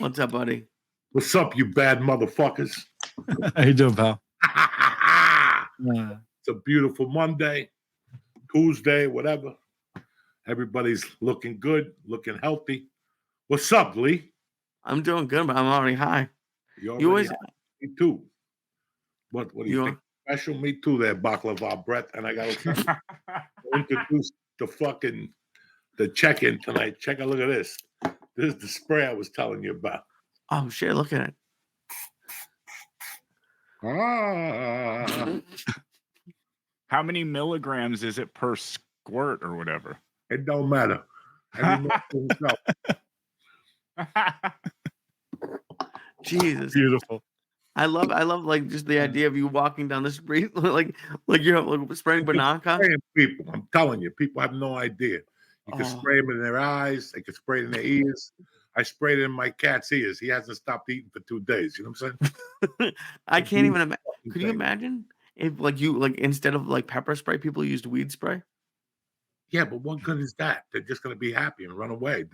What's up, buddy? What's up, you bad motherfuckers? How you doing, pal? It's a beautiful Monday, Tuesday, whatever. Everybody's looking good, looking healthy. What's up, Lee? I'm doing good, but I'm already high. You always high? Me too. What do you think? Special? Me too there, Baklava Brett. And I got to introduce the check-in tonight. Check a look at this. This is the spray I was telling you about. Oh, shit, look at it. How many milligrams is it per squirt or whatever? It don't matter. Jesus, beautiful. I love like just the idea of you walking down the street like you're like spraying Banaka. Spraying people, I'm telling you, people have no idea. You can spray them in their eyes. They can spray it in their ears. I sprayed it in my cat's ears. He hasn't stopped eating for 2 days. You know what I'm saying? I can't even imagine. Could you imagine if instead of like pepper spray, people used weed spray? Yeah, but what good is that? They're just going to be happy and run away.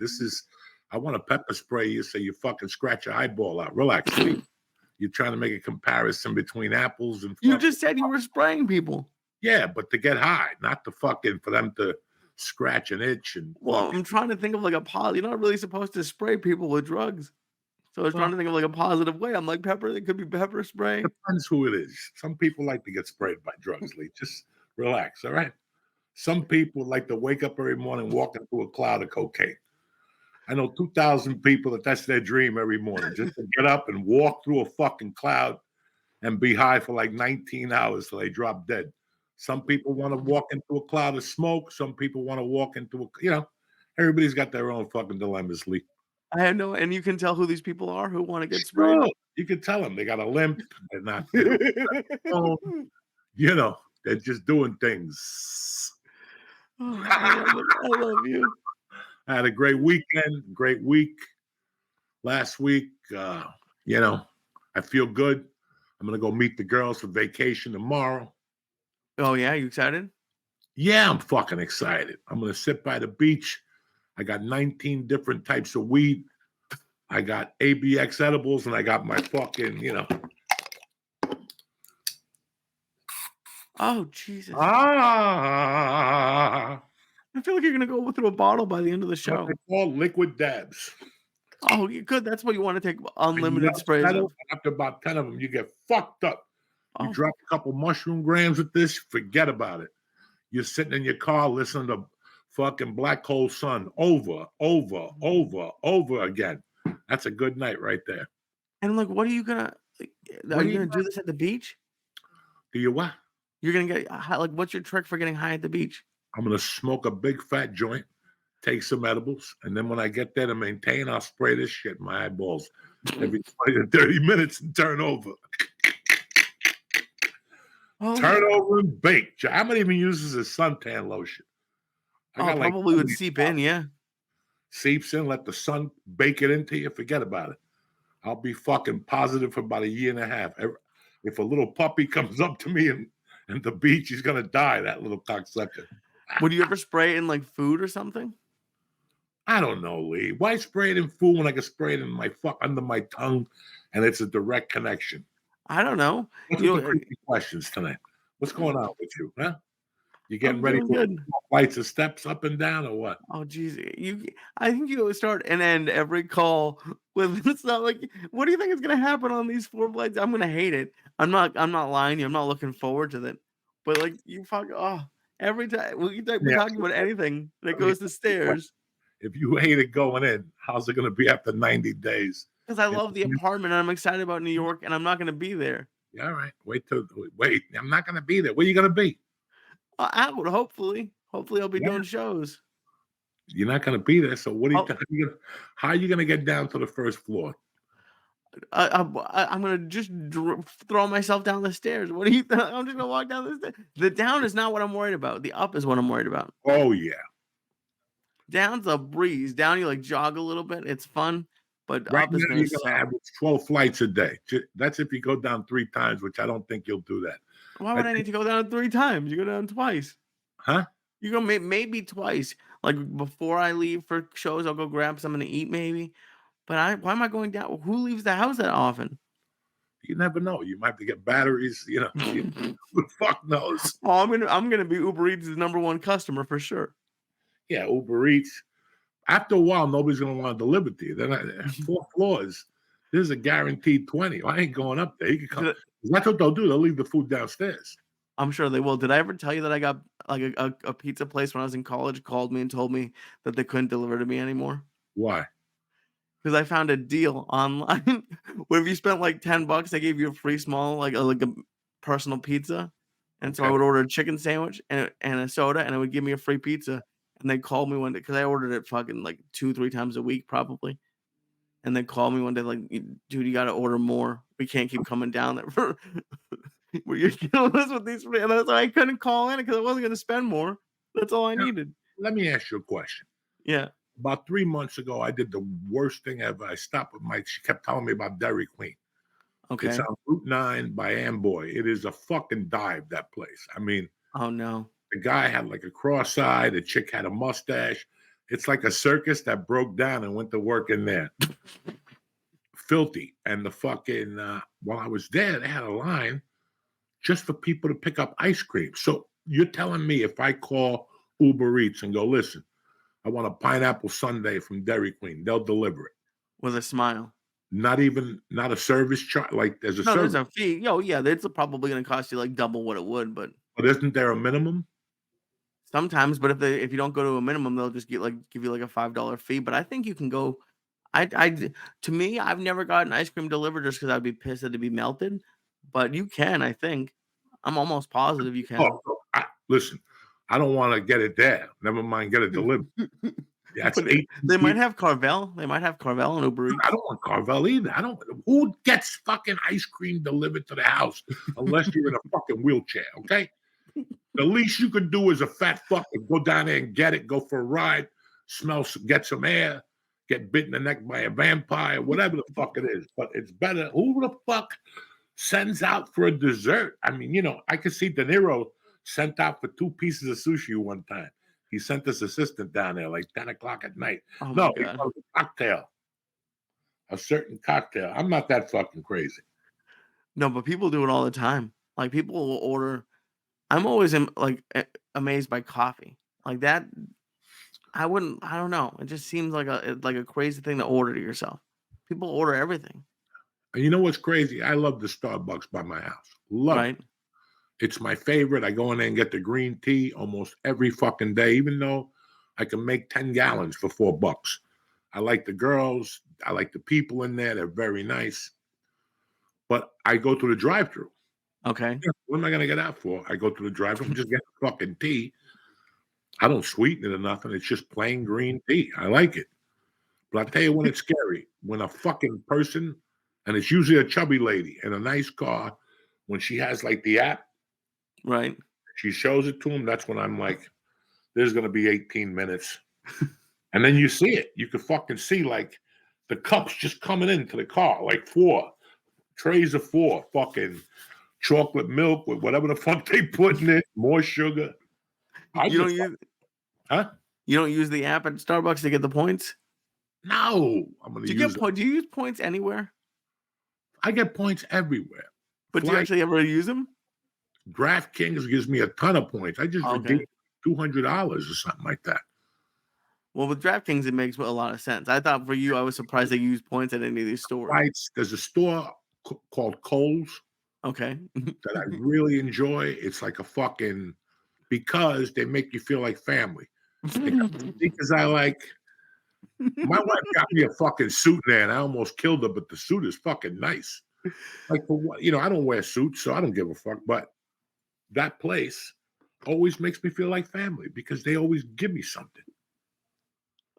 I want a pepper spray you so you fucking scratch your eyeball out. Relax, Lee. You're trying to make a comparison between apples and... You just said you were spraying people. Yeah, but to get high, not to fucking for them to scratch an itch. Well, I'm trying to think of like a you're not really supposed to spray people with drugs. So I was trying to think of like a positive way. I'm like, pepper, it could be pepper spray. Depends who it is. Some people like to get sprayed by drugs, Lee. Just relax, all right? Some people like to wake up every morning, walk into a cloud of cocaine. I know 2,000 people that's their dream every morning, just to get up and walk through a fucking cloud and be high for like 19 hours till they drop dead. Some people want to walk into a cloud of smoke. Some people want to walk into everybody's got their own fucking dilemmas, Lee. I know, and you can tell who these people are who want to get sprayed. Sure. You can tell them they got a limp. They're not, they're just doing things. Oh, I love you. I had a great weekend, great week. Last week, I feel good. I'm going to go meet the girls for vacation tomorrow. Oh, yeah? You excited? Yeah, I'm fucking excited. I'm going to sit by the beach. I got 19 different types of weed. I got ABX edibles, and I got my fucking, Oh, Jesus. I feel like you're going to go through a bottle by the end of the show. What they call liquid dabs. Oh, you could. That's what you want to take unlimited sprays of. After about 10 of them, you get fucked up. You drop a couple mushroom grams with this, forget about it. You're sitting in your car listening to fucking Black Hole Sun over again. That's a good night right there. And I'm like, what are you going to... Are you going to do this at the beach? Do you what? You're going to get... Like, what's your trick for getting high at the beach? I'm going to smoke a big fat joint, take some edibles, and then when I get there to maintain, I'll spray this shit in my eyeballs every 20 to 30 minutes and turn over. Turn over and bake. How many even uses a suntan lotion? Probably would seep in, yeah. Seeps in, let the sun bake it into you, forget about it. I'll be fucking positive for about a year and a half. If a little puppy comes up to me and the beach, he's going to die, that little cocksucker. Would you ever spray it in like food or something? I don't know, Lee. Why spray it in food when I can spray it in under my tongue and it's a direct connection? I don't know. What's the crazy questions tonight? What's going on with you, huh? You getting ready for flights of steps up and down or what? Oh, geez. I think you start and end every call with it's not like, what do you think is going to happen on these 4 flights? I'm going to hate it. I'm not lying to you. I'm not looking forward to that. But like you every time we're talking about anything that goes to stairs. If you hate it going in, how's it going to be after 90 days? Because I love the apartment and I'm excited about New York and I'm not going to be there. Yeah, all right. Wait. I'm not going to be there. Where are you going to be? Out, hopefully. Hopefully I'll be doing shows. You're not going to be there. So how are you going to get down to the first floor? I'm going to just throw myself down the stairs. What do you think? I'm just going to walk down the stairs. The down is not what I'm worried about. The up is what I'm worried about. Oh, yeah. Down's a breeze. Down, you like jog a little bit. It's fun. But right up is going to average 12 flights a day. That's if you go down 3 times, which I don't think you'll do that. Why would I need to go down 3 times? You go down twice. Huh? You go maybe twice. Like before I leave for shows, I'll go grab something to eat maybe. But why am I going down? Who leaves the house that often? You never know. You might have to get batteries. Who the fuck knows? Oh, I'm gonna be Uber Eats' #1 customer for sure. Yeah, Uber Eats. After a while, nobody's gonna want to deliver to you. Then 4 floors. There's a guaranteed 20. I ain't going up there. You can come. Did- That's what they'll do. They'll leave the food downstairs. I'm sure they will. Did I ever tell you that I got like a pizza place when I was in college called me and told me that they couldn't deliver to me anymore? Why? Because I found a deal online where if you spent like $10, they gave you a free small like a personal pizza. And so I Okay. would order a chicken sandwich and a soda, and it would give me a free pizza. And they called me one day because I ordered it fucking like 2-3 times a week probably. And they called me one day like, dude, you got to order more. We can't keep coming down there for where you're killing us with these free. And that's why I couldn't call in because I wasn't going to spend more. That's all I Now, needed. let me ask you a question. Yeah. About 3 months ago, I did the worst thing ever. I stopped with Mike. She kept telling me about Dairy Queen. It's Okay. on Route 9 by Amboy. It is a fucking dive, that place. I mean, Oh no. the guy had like a cross-eye. The chick had a mustache. It's like a circus that broke down and went to work in there. Filthy. And the fucking, while I was there, they had a line just for people to pick up ice cream. So you're telling me if I call Uber Eats and go, listen, I want a pineapple sundae from Dairy Queen, they'll deliver it. With a smile. Not a service charge. Like there's a No, there's service, a fee. Yo, yeah, it's probably gonna cost you like double what it would, but but isn't there a minimum? sometimes. But if you don't go to a minimum, they'll just give you like a $5 fee. But I think you can go. To me, I've never gotten ice cream delivered just because I'd be pissed that it'd be melted. But you can, I think. I'm almost positive you can. Oh, listen, I don't want to get it there. Never mind, get it delivered. That's But 18 they might people. have Carvel. They might have Carvel and Uber I Eats. don't want Carvel either. I don't. Who gets fucking ice cream delivered to the house unless you're in a fucking wheelchair? Okay. The least you can do as a fat fuck is go down there and get it, go for a ride, get some air, get bit in the neck by a vampire, whatever the fuck it is. But it's better. Who the fuck sends out for a dessert? I mean, I could see De Niro sent out for 2 pieces of sushi one time. He sent his assistant down there like 10 o'clock at night. Oh my No, he god. wanted a cocktail, a certain cocktail. I'm not that fucking crazy. No, but people do it all the time. Like people will order. I'm always amazed by coffee. Like that. I wouldn't. I don't know. It just seems like a crazy thing to order to yourself. People order everything, And you know what's crazy? I love the Starbucks by my house. Love it. right? It's my favorite. I go in there and get the green tea almost every fucking day, even though I can make 10 gallons for $4. I like the girls. I like the people in there. They're very nice. But I go to the drive-through. Okay. What am I going to get out for? I go to the drive-through. I'm just getting fucking tea. I don't sweeten it or nothing. It's just plain green tea. I like it. But I'll tell you when it's scary. When a fucking person, and it's usually a chubby lady in a nice car, when she has like the app, Right. she shows it to him. That's when I'm like, there's going to be 18 minutes. And then you see it. You can fucking see like the cups just coming into the car, like 4 trays of 4 fucking chocolate milk with whatever the fuck they put in it, more sugar. You don't use Huh? you don't use the app at Starbucks to get the points. No, I'm going to use it. Do you use points anywhere? I get points everywhere. But do you actually ever use them? DraftKings gives me a ton of points. I just Okay. redeemed $200 or something like that. Well, with DraftKings, it makes a lot of sense. I thought for you, I was surprised they use points at any of these stores. Right? There's a store called Kohl's Okay. that I really enjoy. It's like a fucking, because they make you feel like family. They got the sneakers I like. My wife got me a fucking suit there, and I almost killed her, but the suit is fucking nice. Like, for what? I don't wear suits, so I don't give a fuck. But that place always makes me feel like family because they always give me something.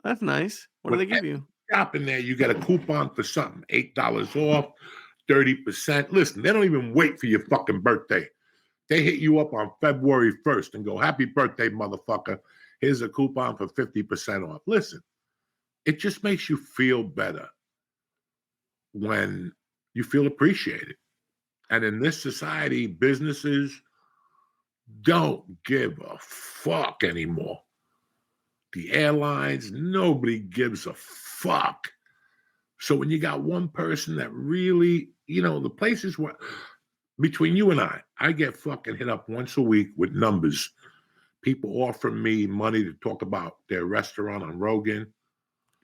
That's nice. What do they give you? Shop in there, you get a coupon for something, $8 off, 30%. Listen, they don't even wait for your fucking birthday. They hit you up on February 1st and go, happy birthday, motherfucker. Here's a coupon for 50% off. Listen, it just makes you feel better when you feel appreciated. And in this society, businesses don't give a fuck anymore. The airlines, nobody gives a fuck. So when you got one person that really, the places where between you and I get fucking hit up once a week with numbers. People offer me money to talk about their restaurant on Rogan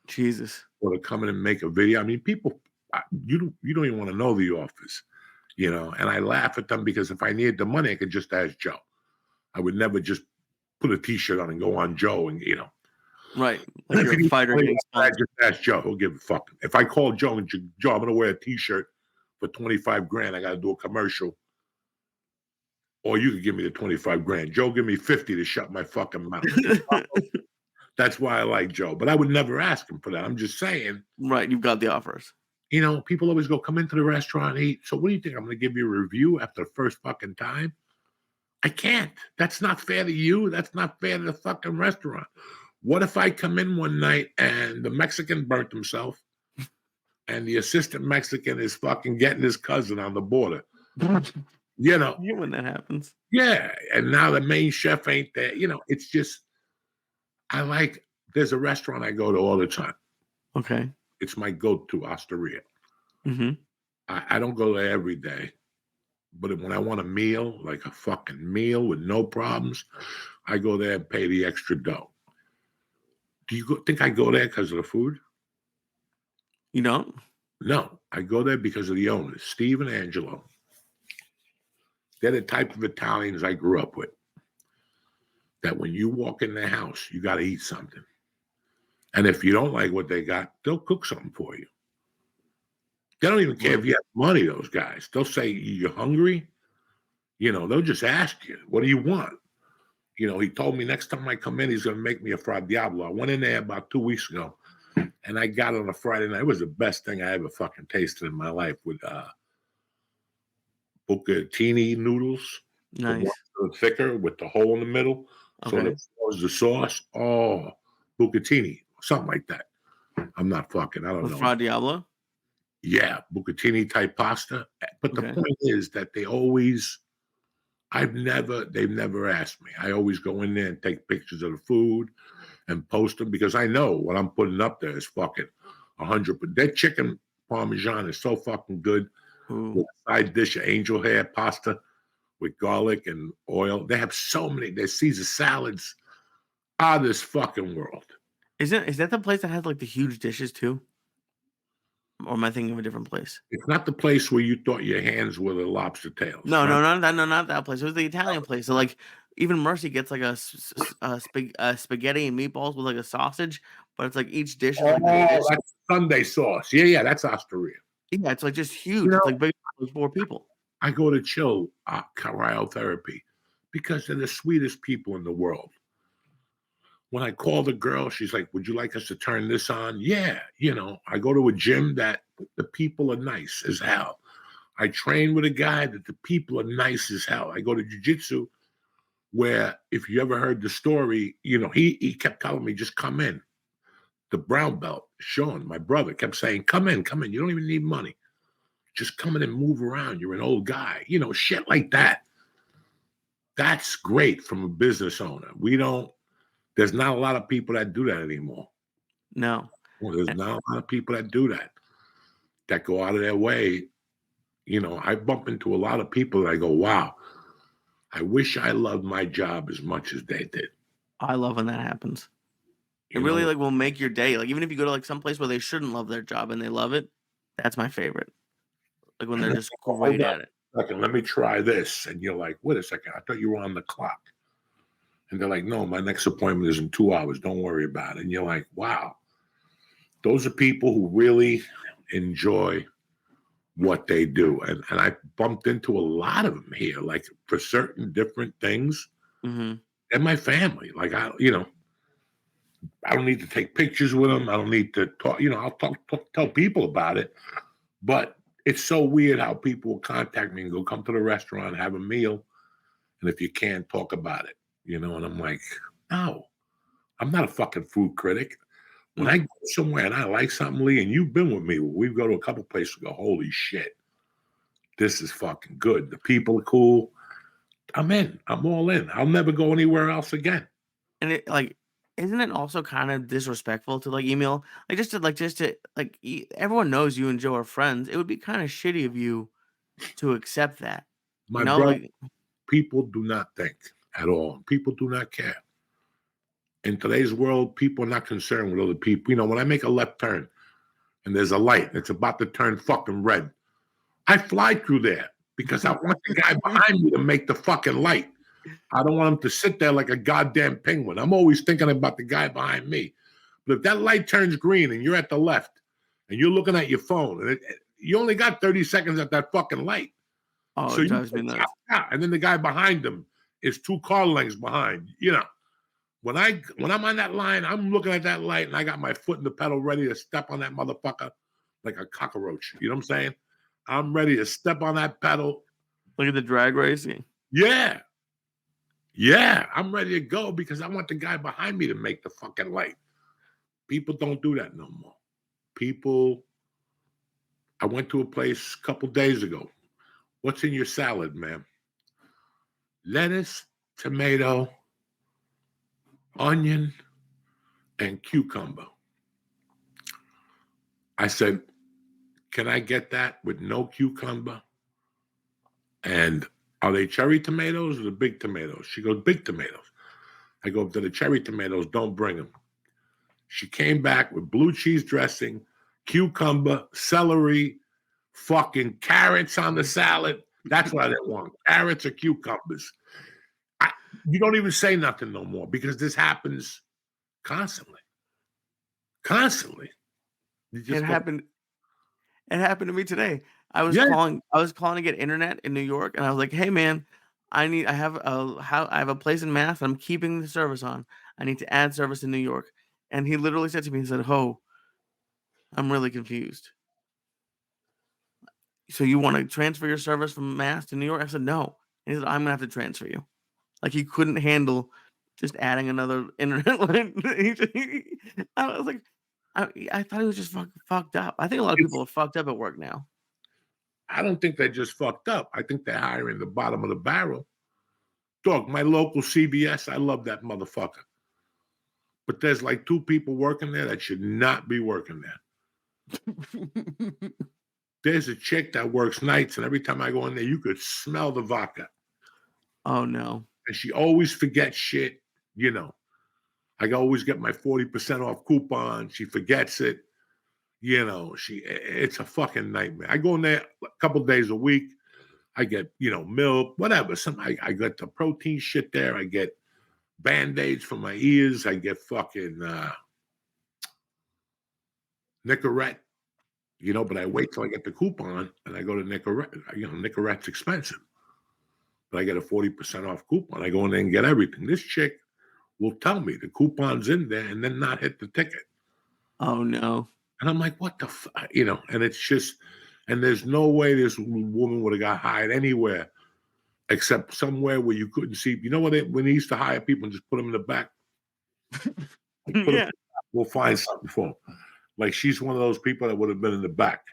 Jesus. or to come in and make a video. I mean, people, you don't even want to know the offers, and I laugh at them because if I needed the money, I could just ask Joe. I would never just put a t-shirt on and go on Joe and, Right. Like if you're a you need fighter money, getting I sponsored. just ask Joe. He'll give a fuck. If I call Joe and Joe, I'm going to wear a t-shirt for 25 grand. I got to do a commercial. Or you could give me the 25 grand. Joe, give me 50 to shut my fucking mouth. That's why I like Joe. But I would never ask him for that. I'm just saying. Right. You've got the offers. People always go, come into the restaurant and eat. So what do you think? I'm going to give you a review after the first fucking time? I can't. That's not fair to you. That's not fair to the fucking restaurant. What if I come in one night and the Mexican burnt himself and the assistant Mexican is fucking getting his cousin on the border? When that happens. Yeah. And now the main chef ain't there. It's just, there's a restaurant I go to all the time. Okay. It's my go-to Osteria. Mm-hmm. I don't go there every day. But when I want a meal, like a fucking meal with no problems, I go there and pay the extra dough. Do you think I go there because of the food? You don't? No, I go there because of the owners, Steve and Angelo. They're the type of Italians I grew up with. That when you walk in their house, you got to eat something. And if you don't like what they got, they'll cook something for you. They don't even care if you have money, those guys. They'll say, you're hungry? They'll just ask you, what do you want? He told me next time I come in, he's going to make me a Fra Diablo. I went in there about 2 weeks ago, and I got it on a Friday night. It was the best thing I ever fucking tasted in my life with bucatini noodles. Nice. The thicker with the hole in the middle. So Okay. that was the sauce. Oh, bucatini, something like that. I'm not fucking, I don't With know. Fra Diablo? Yeah, bucatini type pasta. But the Okay. point is that they've never asked me. I always go in there and take pictures of the food and post them because I know what I'm putting up there is fucking 100. But that chicken parmesan is so fucking good. With a side dish of angel hair pasta with garlic and oil. They have so many. Their Caesar salads out of this fucking world. Is that the place that has like the huge dishes too? Or am I thinking of a different place? It's not the place where you thought your hands were the lobster tails. No, right? not that place. It was the Italian place. So like, even Mercy gets like a spaghetti and meatballs with like a sausage, but it's like each dish is like That's Sunday sauce. Yeah, that's Osteria. yeah, it's like just huge. It's like big for 4 people. I go to chill cryotherapy because they're the sweetest people in the world. When I call the girl, she's like, would you like us to turn this on? Yeah. I go to a gym that the people are nice as hell. I train with a guy that the people are nice as hell. I go to jiu-jitsu where if you ever heard the story, he kept telling me, just come in. The brown belt, Sean, my brother, kept saying, come in. You don't even need money. Just come in and move around. You're an old guy. Shit like that. That's great from a business owner. There's not a lot of people that do that anymore. No. Well, there's not a lot of people that do that go out of their way. I bump into a lot of people that I go, wow, I wish I loved my job as much as they did. I love when that happens. It really like will make your day. Like even if you go to like some place where they shouldn't love their job and they love it, that's my favorite. Like when they're just great at it. Second, let me try this. And you're like, wait a second, I thought you were on the clock. And they're like, no, my next appointment is in 2 hours. Don't worry about it. And you're like, wow. Those are people who really enjoy what they do. And I bumped into a lot of them here, like for certain different things. Mm-hmm. And my family. Like, I don't need to take pictures with them. I don't need to talk, I'll tell people about it. But it's so weird how people will contact me and go, come to the restaurant, have a meal. And if you can't, talk about it. And I'm like, no, I'm not a fucking food critic. When I go somewhere and I like something, Lee, and you've been with me, we go to a couple places and go, holy shit, this is fucking good. The people are cool. I'm in. I'm all in. I'll never go anywhere else again. And it like isn't it also kind of disrespectful to like email, everyone knows you and Joe are friends. It would be kind of shitty of you to accept that, My brother, like people do not think at all. People do not care. In today's world, people are not concerned with other people. You know, when I make a left turn and there's a light that's about to turn fucking red, I fly through there because I want the guy behind me to make the fucking light. I don't want him to sit there like a goddamn penguin. I'm always thinking about the guy behind me. But if that light turns green and you're at the left and you're looking at your phone, and you only got 30 seconds at that fucking light. oh, So it you drives me nuts. and then the guy behind him is 2 car lengths behind. You know, when I'm on that line, I'm looking at that light and I got my foot in the pedal ready to step on that motherfucker like a cockroach. You know what I'm saying? I'm ready to step on that pedal. Look at the drag racing. Yeah. Yeah, I'm ready to go because I want the guy behind me to make the fucking light. People don't do that no more. I went to a place a couple days ago. What's in your salad, ma'am? Lettuce, tomato, onion, and cucumber. I said, can I get that with no cucumber? And are they cherry tomatoes or the big tomatoes? She goes, big tomatoes. I go, if they're the cherry tomatoes, don't bring them. She came back with blue cheese dressing, cucumber, celery, fucking carrots on the salad. That's what I didn't want. Carrots or cucumbers. You don't even say nothing no more because this happens constantly. Constantly. It happened to me today. I was Yeah. calling to get internet in New York, and I was like, "Hey, man, I have a place in Mass. I'm keeping the service on. I need to add service in New York." And he literally said to me, he said, "Ho, I'm really confused. So you want to transfer your service from Mass to New York?" I said, "No." And he said, "I'm gonna have to transfer you." Like he couldn't handle just adding another internet line. I was like, I thought he was just fucked up. I think a lot of people are fucked up at work now. I don't think they're just fucked up. I think they're hiring the bottom of the barrel. Dog, my local CVS, I love that motherfucker. But there's like 2 people working there that should not be working there. There's a chick that works nights, and every time I go in there, you could smell the vodka. Oh no. And she always forgets shit, you know. I always get my 40% off coupon. She forgets it. You know, it's a fucking nightmare. I go in there a couple days a week. I get, milk, whatever. I get the protein shit there. I get Band-Aids for my ears. I get fucking Nicorette, but I wait till I get the coupon and I go to Nicorette. Nicorette's expensive. But I get a 40% off coupon. I go in there and get everything. This chick will tell me the coupon's in there and then not hit the ticket. Oh no. And I'm like, what the and it's just, and there's no way this woman would have got hired anywhere except somewhere where you couldn't see. You know what? When they used to hire people and just put them in the back, Yeah. We'll find something for them. Like she's one of those people that would have been in the back.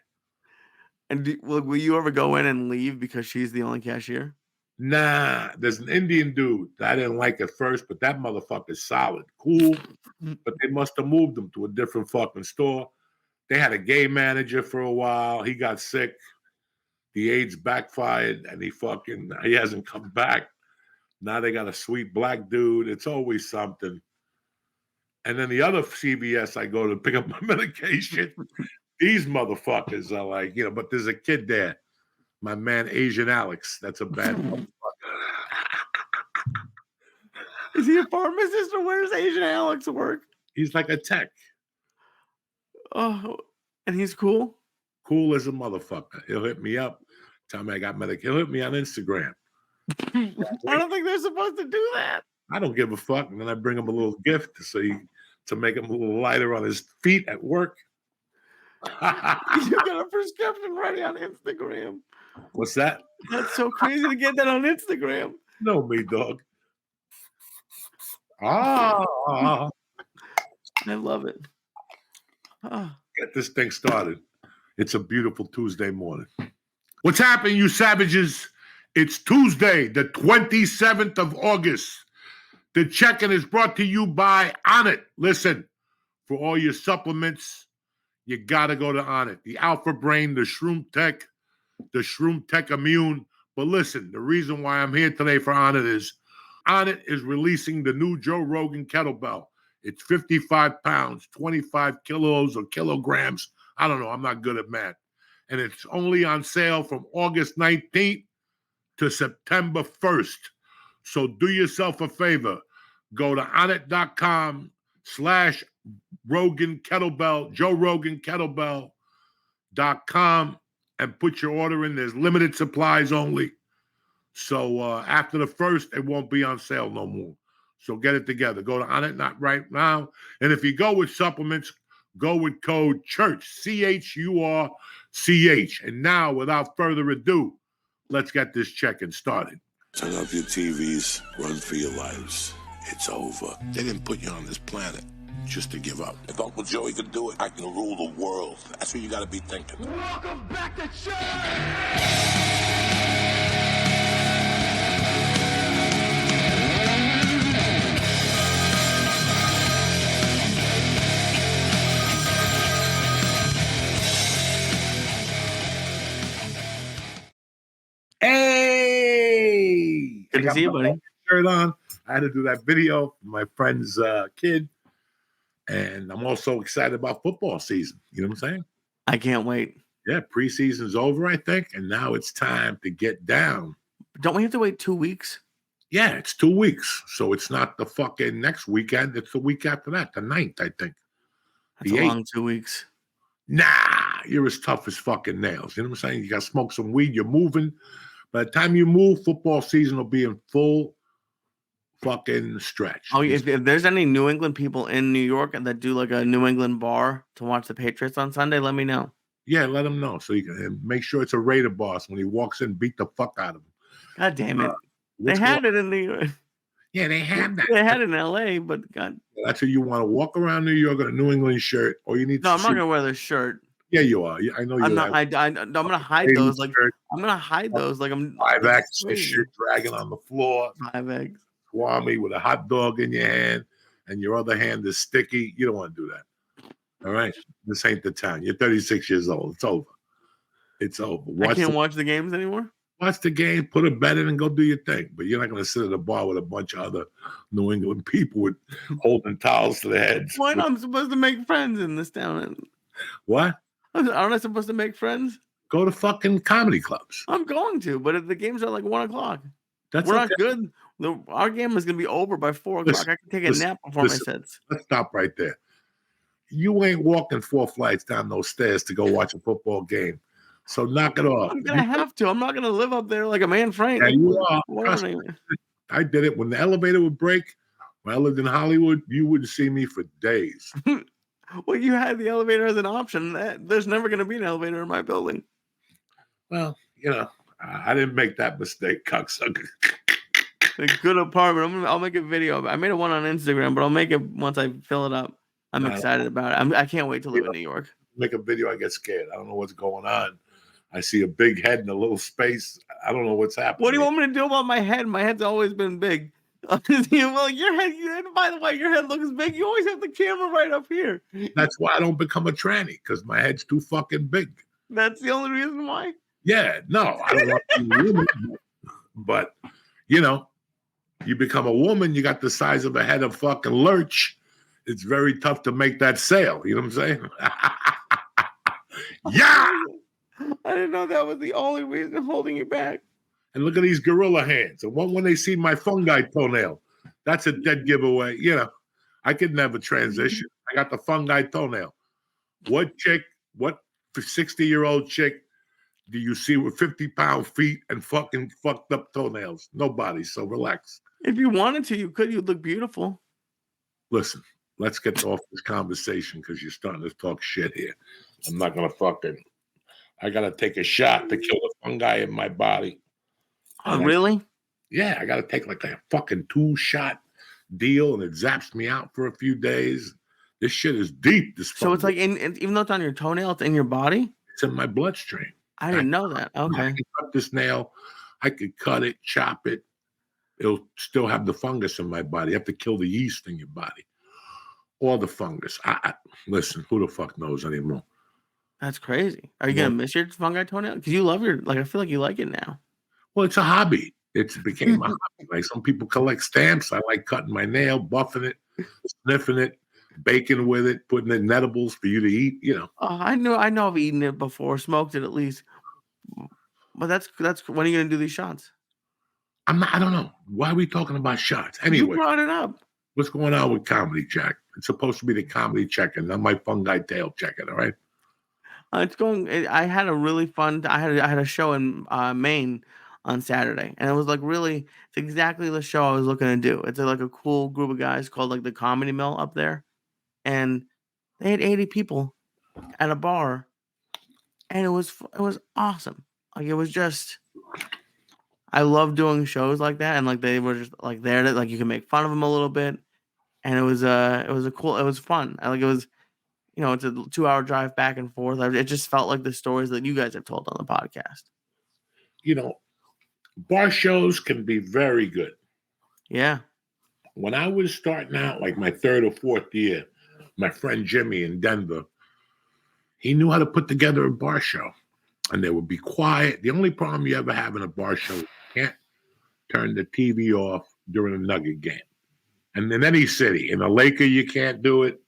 And will you ever go in and leave because she's the only cashier? Nah, there's an Indian dude that I didn't like at first, but that motherfucker's solid, cool. But they must have moved him to a different fucking store. They had a gay manager for a while. He got sick. The AIDS backfired, and he hasn't come back. Now they got a sweet black dude. It's always something. And then the other CVS I go to pick up my medication, these motherfuckers are like, but there's a kid there. My man, Asian Alex. That's a bad motherfucker. Is he a pharmacist or where does Asian Alex work? He's like a tech. Oh, and he's cool? Cool as a motherfucker. He'll hit me up, tell me I got medication. He'll hit me on Instagram. I don't think they're supposed to do that. I don't give a fuck. And then I bring him a little gift to make him a little lighter on his feet at work. You got a prescription ready on Instagram. What's that? That's so crazy to get that on Instagram. No, me, dog. I love it. Get this thing started. It's a beautiful Tuesday morning. What's happening, you savages? It's Tuesday, the 27th of August, The check-in is brought to you by Onnit. Listen, for all your supplements, you got to go to Onnit. The Alpha Brain, the Shroom Tech Immune. But listen, the reason why I'm here today for Onnit is releasing the new Joe Rogan kettlebell. It's 55 pounds, 25 kilos or kilograms. I don't know. I'm not good at math. And it's only on sale from August 19th to September 1st. So do yourself a favor. Go to onnit.com/Rogan Kettlebell, Joe Rogan Kettlebell.com and put your order in. There's limited supplies only. So after the 1st, it won't be on sale no more. So get it together. Go to Onnit right now. And if you go with supplements, go with code CHURCH, CHURCH. And now, without further ado, let's get this check-in started. Turn off your TVs, run for your lives. It's over. They didn't put you on this planet just to give up. If Uncle Joey could do it, I can rule the world. That's what you gotta be thinking. Welcome back to church! Hey! Good to see you, buddy. Shirt on. I had to do that video for my friend's kid. And I'm also excited about football season. You know what I'm saying? I can't wait. Yeah, preseason's over, I think. And now it's time to get down. Don't we have to wait 2 weeks? Yeah, it's 2 weeks. So it's not the fucking next weekend. It's the week after that, the 9th, I think. That's The a 8th. long 2 weeks. Nah, you're as tough as fucking nails. You know what I'm saying? You got to smoke some weed. You're moving. By the time you move, football season will be in full fucking stretch. Oh, if there's any New England people in New York that do like a New England bar to watch the Patriots on Sunday, let me know. Yeah, let him know. So you can make sure it's a Raider boss. When he walks in, beat the fuck out of him. God damn it. They had it in New York. Yeah, they had that. They had it in LA, but God. That's what you want to walk around New York in a New England shirt, or you need No, to I'm not gonna wear the shirt. Yeah, you are. I know you're I'm not. I'm gonna hide those. Like shirt, I'm gonna hide those. Like I'm 5X shit dragging on the floor. 5X. Swami with a hot dog in your hand, and your other hand is sticky. You don't want to do that. All right, this ain't the time. You're 36 years old. It's over. It's over. I can't watch the games anymore. Watch the game, put a bet in, and go do your thing. But you're not going to sit at a bar with a bunch of other New England people with holding towels to their heads. Why not? I'm supposed to make friends in this town. What? Aren't I supposed to make friends? Go to fucking comedy clubs. I'm going to, but if the games are like 1 o'clock, That's we're okay. not good. Our game is going to be over by 4 o'clock. I can take a nap before my sets. Let's stop right there. You ain't walking 4 flights down those stairs to go watch a football game. So knock it off. I'm going to have to. I'm not going to live up there like a man Frank. Yeah, you are. Whatever. I did it when the elevator would break. When I lived in Hollywood, you wouldn't see me for days. Well, you had the elevator as an option. There's never going to be an elevator in my building. Well, I didn't make that mistake, cocksucker. A good apartment. I'll make a video. I made one on Instagram, but I'll make it once I fill it up. I'm excited about it. I can't wait to live in New York. Make a video, I get scared. I don't know what's going on. I see a big head in a little space. I don't know what's happening. What do you want me to do about my head? My head's always been big. Well, your head, by the way, your head looks big. You always have the camera right up here. That's why I don't become a tranny, because my head's too fucking big. That's the only reason why? Yeah, no, I don't want to be a woman. But, you become a woman, you got the size of a head of fucking lurch. It's very tough to make that sale. You know what I'm saying? Yeah! I didn't know that was the only reason holding you back. And look at these gorilla hands. And when they see my fungi toenail, that's a dead giveaway. I could never transition. I got the fungi toenail. What 60-year-old chick do you see with 50-pound feet and fucking fucked up toenails? Nobody. So relax. If you wanted to, you could. You'd look beautiful. Listen, let's get off this conversation because you're starting to talk shit here. I'm not going to I got to take a shot to kill the fungi in my body. Oh, really? Yeah, I got to take like a fucking 2-shot deal, and it zaps me out for a few days. This shit is deep. So it's like, even though it's on your toenail, it's in your body? It's in my bloodstream. I didn't know that. Okay. I can cut this nail. I could cut it, chop it. it'll still have the fungus in my body. You have to kill the yeast in your body or the fungus. Listen, who the fuck knows anymore? That's crazy. Are you Well- gonna miss your fungi toenail? Because you love your I feel like you like it now. Well, it's a hobby. It became a hobby. Like some people collect stamps. I like cutting my nail, buffing it, sniffing it, baking with it, putting it in edibles for you to eat. Oh, I know I've eaten it before, smoked it at least. But that's when are you gonna do these shots? I don't know. Why are we talking about shots? You Anyway, brought it up. what's going on with Comedy Jack? It's supposed to be the comedy check-in, not my fungi tail check-in, all right? It's going. I had a really fun. I had a show in Maine on Saturday, and it was like really. It's exactly the show I was looking to do. It's like a cool group of guys called like the Comedy Mill up there, and they had 80 people at a bar, and it was awesome. Like it was just. I love doing shows like that, and like they were just like there to like you can make fun of them a little bit, and it was fun. It was. It's a 2-hour drive back and forth. It just felt like the stories that you guys have told on the podcast. Bar shows can be very good. Yeah. When I was starting out, like my third or fourth year, my friend Jimmy in Denver, he knew how to put together a bar show. And they would be quiet. The only problem you ever have in a bar show is you can't turn the TV off during a Nugget game. And in any city, in a Laker, you can't do it.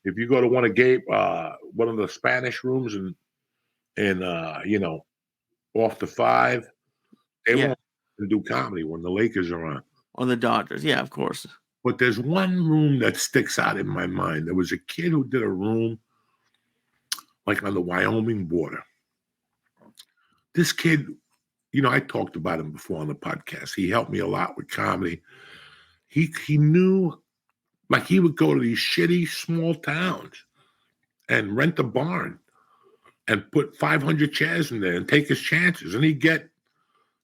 If you go to one of the Spanish rooms and off the 5, they won't do comedy when the Lakers are on. Or the Dodgers. Yeah, of course. But there's one room that sticks out in my mind. There was a kid who did a room like on the Wyoming border. This kid, I talked about him before on the podcast. He helped me a lot with comedy. He knew, like he would go to these shitty small towns and rent a barn and put 500 chairs in there and take his chances. And he'd get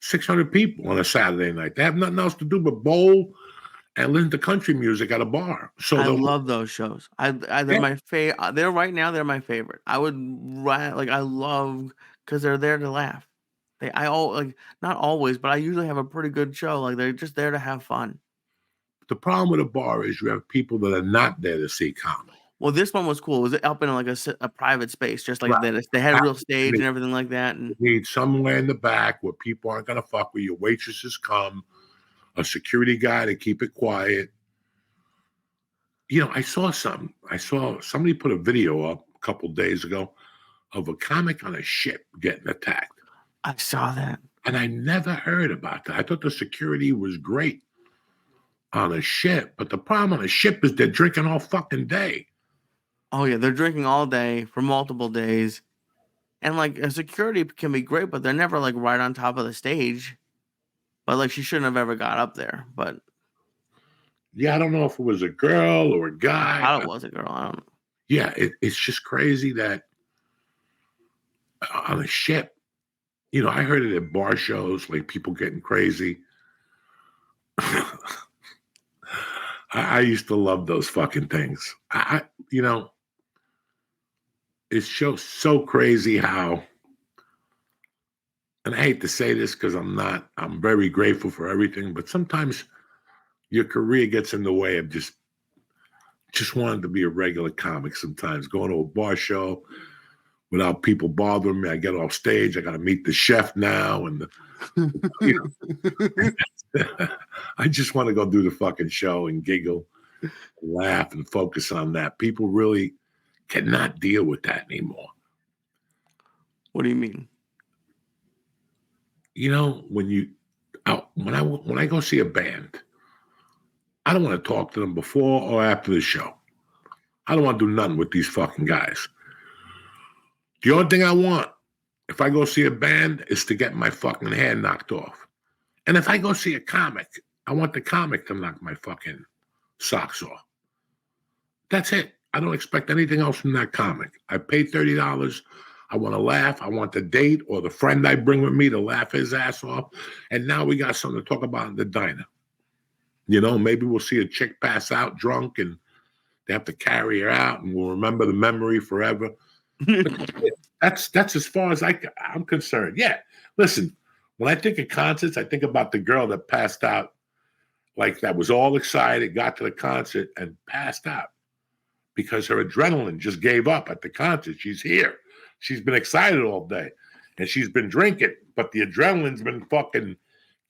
600 people on a Saturday night. They have nothing else to do but bowl and listen to country music at a bar. So I love those shows. They're my favorite. They're right now. They're my favorite. I love because they're there to laugh. Not always, but I usually have a pretty good show. Like they're just there to have fun. The problem with a bar is you have people that are not there to see comedy. Well, this one was cool. It was up in like a private space, just like that. They had a real stage and everything like that. And you need somewhere in the back where people aren't going to fuck with you. Waitresses come, a security guy to keep it quiet. I saw something. I saw somebody put a video up a couple days ago of a comic on a ship getting attacked. I saw that. And I never heard about that. I thought the security was great on a ship. But the problem on a ship is they're drinking all fucking day. Oh, yeah. They're drinking all day for multiple days. And like a security can be great, but they're never like right on top of the stage. But like she shouldn't have ever got up there. But yeah, I don't know if it was a girl or a guy. I thought it was a girl. I don't know. Yeah, it's just crazy that on a ship, I heard it at bar shows, like people getting crazy. I used to love those fucking things. It's just so crazy how, and I hate to say this because I'm very grateful for everything, but sometimes your career gets in the way of just wanting to be a regular comic sometimes, going to a bar show without people bothering me. I get off stage, I got to meet the chef now, and I just want to go do the fucking show and giggle, and laugh, and focus on that. People really cannot deal with that anymore. What do you mean? When I go see a band, I don't want to talk to them before or after the show. I don't want to do nothing with these fucking guys. The only thing I want, if I go see a band, is to get my fucking hand knocked off. And if I go see a comic, I want the comic to knock my fucking socks off. That's it. I don't expect anything else from that comic. I paid $30. I want to laugh. I want the date or the friend I bring with me to laugh his ass off. And now we got something to talk about in the diner. Maybe we'll see a chick pass out drunk and they have to carry her out and we'll remember the memory forever. That's as far as I'm concerned. Yeah. Listen, when I think of concerts, I think about the girl that passed out like that was all excited, got to the concert and passed out because her adrenaline just gave up at the concert. She's here. She's been excited all day and she's been drinking, but the adrenaline's been fucking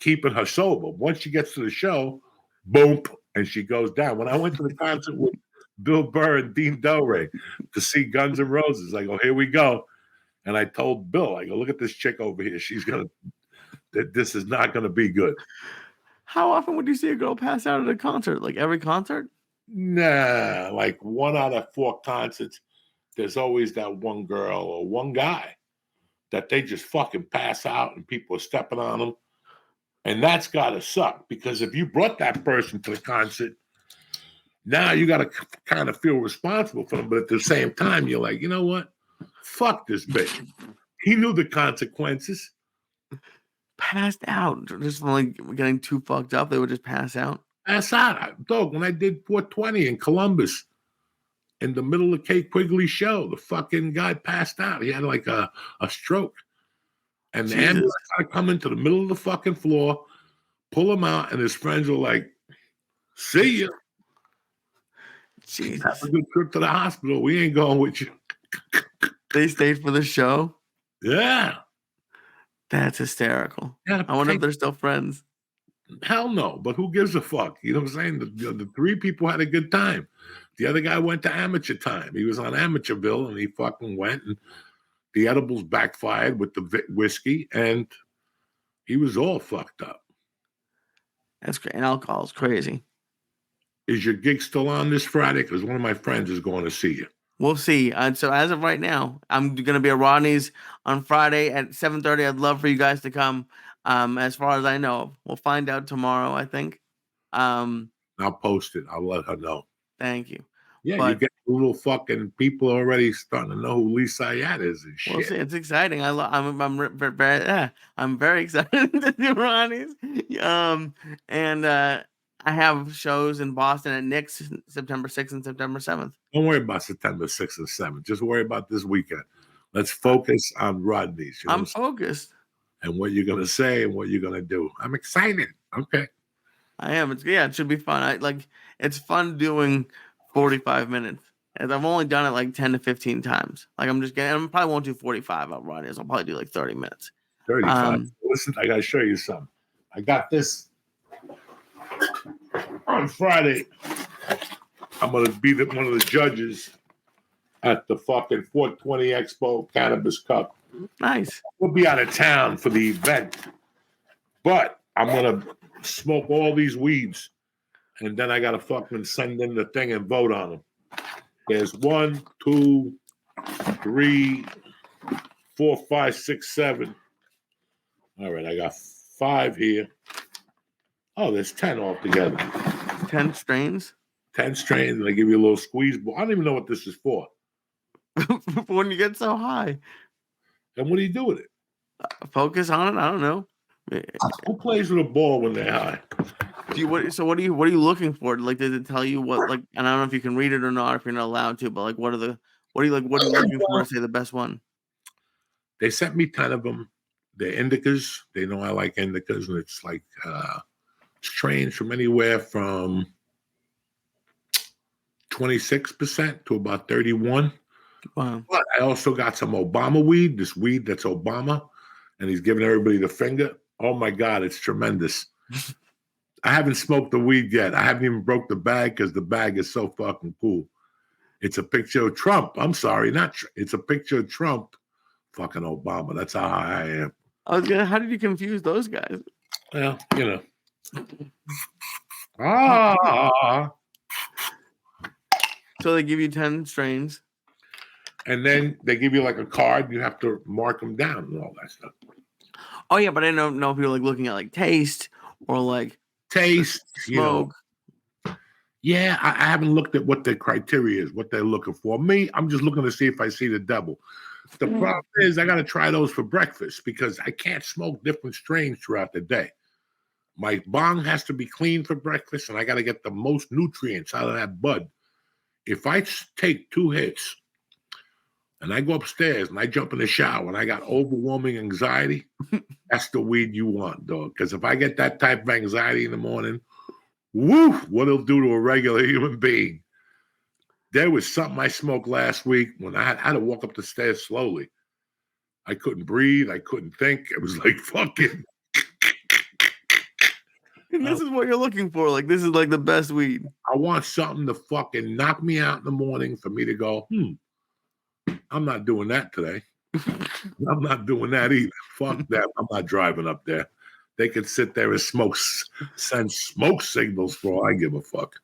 keeping her sober. Once she gets to the show, boom, and she goes down. When I went to the concert with Bill Burr and Dean Delray to see Guns N' Roses, I go, here we go. And I told Bill, I go, look at this chick over here. This is not going to be good. How often would you see a girl pass out at a concert? Like every concert? Nah, like 1 out of 4 concerts, there's always that one girl or one guy that they just fucking pass out and people are stepping on them. And that's got to suck because if you brought that person to the concert, now you got to kind of feel responsible for them. But at the same time, you're like, you know what? Fuck this bitch. He knew the consequences. Passed out. Just like getting too fucked up, they would just pass out. Pass out. Dog, when I did 420 in Columbus, in the middle of Kate Quigley's show, the fucking guy passed out. He had like a stroke. And the ambulance had to come into the middle of the fucking floor, pull him out, and his friends were like, see ya. Jesus. Have a good trip to the hospital. We ain't going with you. They stayed for the show? Yeah. That's hysterical. Yeah, I wonder if they're still friends. Hell no, but who gives a fuck? You know what I'm saying? The 3 people had a good time. The other guy went to amateur time. He was on Amateurville, and he fucking went, and the edibles backfired with the whiskey, and he was all fucked up. That's great. And alcohol is crazy. Is your gig still on this Friday? Because one of my friends is going to see you. We'll see. So as of right now, I'm going to be at Rodney's on Friday at 7:30. I'd love for you guys to come. As far as I know, we'll find out tomorrow, I think. I'll post it. I'll let her know. Thank you. Yeah, you get little fucking people already starting to know who Lee Syatt is and shit. We'll see. It's exciting. I'm very excited to do Ronnie's. And I have shows in Boston at Nick's September 6th and September 7th. Don't worry about September 6th and 7th. Just worry about this weekend. Let's focus on Rodney's. I'm focused. And what you're gonna say and what you're gonna do. I'm excited. Okay. I am. It should be fun. It's fun doing 45 minutes. And I've only done it like 10 to 15 times. I probably won't do 45 at Rodney's. I'll probably do like 30 minutes. 35. Listen, I gotta show you something. I got this on Friday. I'm gonna be one of the judges at the fucking 420 Expo Cannabis Cup. Nice. We'll be out of town for the event, but I'm gonna smoke all these weeds, and then I gotta fucking send in the thing and vote on them. There's 1, 2, 3, 4, 5, 6, 7. All right, I got 5 here. Oh, there's 10 altogether. 10 strains? 10 strains, and I give you a little squeeze ball. I don't even know what this is for. When you get so high. And what do you do with it? Focus on it? I don't know. Who plays with a ball when they're high? What are you looking for? Like, does it tell you what, like, and I don't know if you can read it or not, if you're not allowed to, but like, what are you looking for to say the best one? They sent me 10 of them. They're indicas. They know I like indicas, and it's like strains from anywhere from 26% to about 31%. Wow. But I also got some Obama weed, this weed that's Obama, and he's giving everybody the finger. Oh my God, it's tremendous. I haven't smoked the weed yet. I haven't even broke the bag because the bag is so fucking cool. It's a picture of Trump. I'm sorry, it's a picture of Trump, fucking Obama. That's how high I am. How did you confuse those guys? Well, you know. So they give you 10 strains. And then they give you like a card. You have to mark them down and all that stuff. Oh, yeah, but I don't know if you're like looking at like taste or like taste, smoke. Yeah, I haven't looked at what the criteria is, what they're looking for. Me, I'm just looking to see if I see the devil. The problem is I got to try those for breakfast because I can't smoke different strains throughout the day. My bong has to be clean for breakfast, and I got to get the most nutrients out of that bud. If I take 2 hits and I go upstairs and I jump in the shower and I got overwhelming anxiety, that's the weed you want, dog. Because if I get that type of anxiety in the morning, Woo! What it'll do to a regular human being. There was something I smoked last week when I had to walk up the stairs slowly. I couldn't breathe. I couldn't think. It was like fucking. And this is what you're looking for. Like, this is like the best weed. I want something to fucking knock me out in the morning for me to go, I'm not doing that today. I'm not doing that either. Fuck that. I'm not driving up there. They could sit there and send smoke signals for all I give a fuck.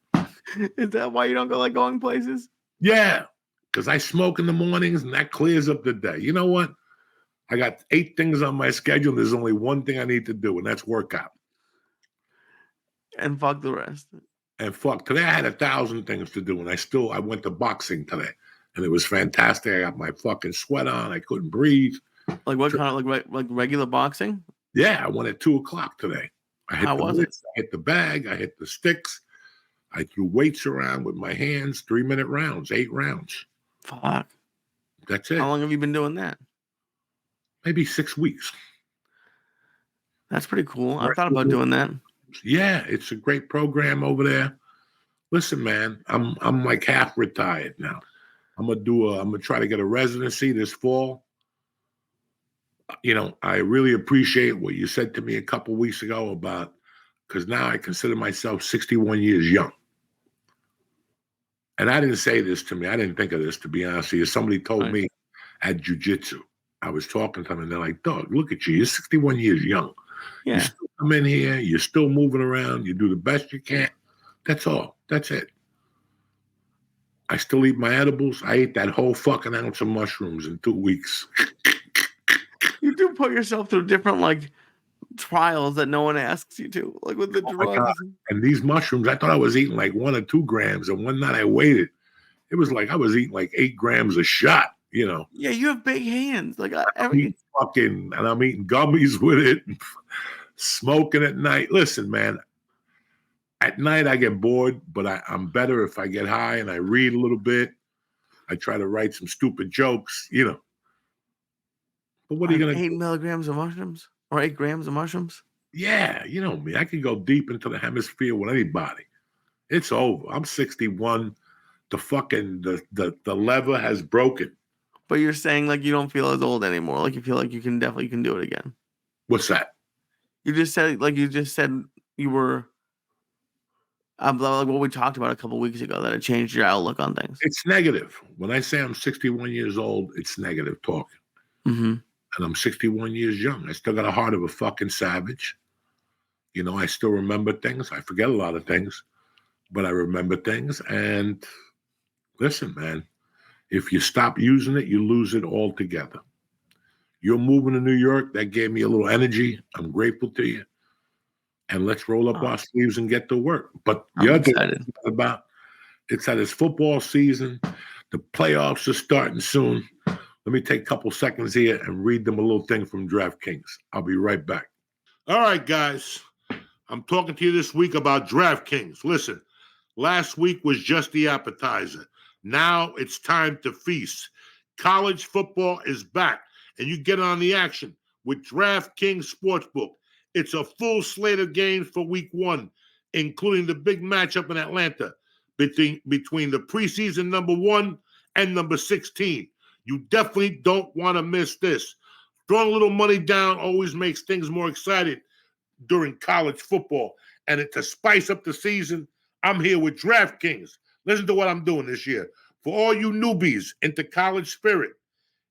Is that why you don't go like going places? Yeah, because I smoke in the mornings and that clears up the day. You know what? I got 8 things on my schedule. There's only one thing I need to do, and that's work out. And fuck the rest. And fuck, today I had 1,000 things to do, and I went to boxing today, and it was fantastic. I got my fucking sweat on. I couldn't breathe. Like what kind of like regular boxing? Yeah, I went at 2:00 today. How was it? I hit the bag. I hit the sticks. I threw weights around with my hands. 3-minute rounds, 8 rounds. Fuck. That's it. How long have you been doing that? Maybe 6 weeks. That's pretty cool. I thought about doing that. Yeah, it's a great program over there. Listen, man, I'm like half retired now. I'm gonna try to get a residency this fall. You know, I really appreciate what you said to me a couple weeks ago about, because now I consider myself 61 years young. And I didn't say this to me. I didn't think of this, to be honest with you. Somebody told me at jiu-jitsu. I was talking to them, and they're like, dog, look at you. You're 61 years young. Yeah. You still come in here. You're still moving around. You do the best you can. That's all. That's it. I still eat my edibles. I ate that whole fucking ounce of mushrooms in 2 weeks. You do put yourself through different like trials that no one asks you to, like with the drugs. And these mushrooms, I thought I was eating like 1 or 2 grams. And one night I weighed it. It was like I was eating like 8 grams a shot, you know. Yeah, you have big hands. Like I'm eating gummies with it, smoking at night. Listen, man, at night I get bored, but I'm better if I get high and I read a little bit. I try to write some stupid jokes, you know. But what are you going to 8 milligrams of mushrooms or 8 grams of mushrooms? Yeah, you know me. I can go deep into the hemisphere with anybody. It's over. I'm 61. The fucking the lever has broken. But you're saying like you don't feel as old anymore. Like you feel like you can do it again. What's that? You just said you were like what we talked about a couple weeks ago, that it changed your outlook on things. It's negative. When I say I'm 61 years old, it's negative talking. Mm-hmm. And I'm 61 years young. I still got a heart of a fucking savage. You know, I still remember things. I forget a lot of things, but I remember things. And listen, man, if you stop using it, you lose it altogether. You're moving to New York. That gave me a little energy. I'm grateful to you. And let's roll up our sleeves and get to work. But the other thing about it's that it's football season. The playoffs are starting soon. Let me take a couple seconds here and read them a little thing from DraftKings. I'll be right back. All right, guys. I'm talking to you this week about DraftKings. Listen, last week was just the appetizer. Now it's time to feast. College football is back, and you get on the action with DraftKings Sportsbook. It's a full slate of games for week 1, including the big matchup in Atlanta between the preseason number 1 and number 16. You definitely don't want to miss this. Throwing a little money down always makes things more exciting during college football. And to spice up the season, I'm here with DraftKings. Listen to what I'm doing this year. For all you newbies into college spirit,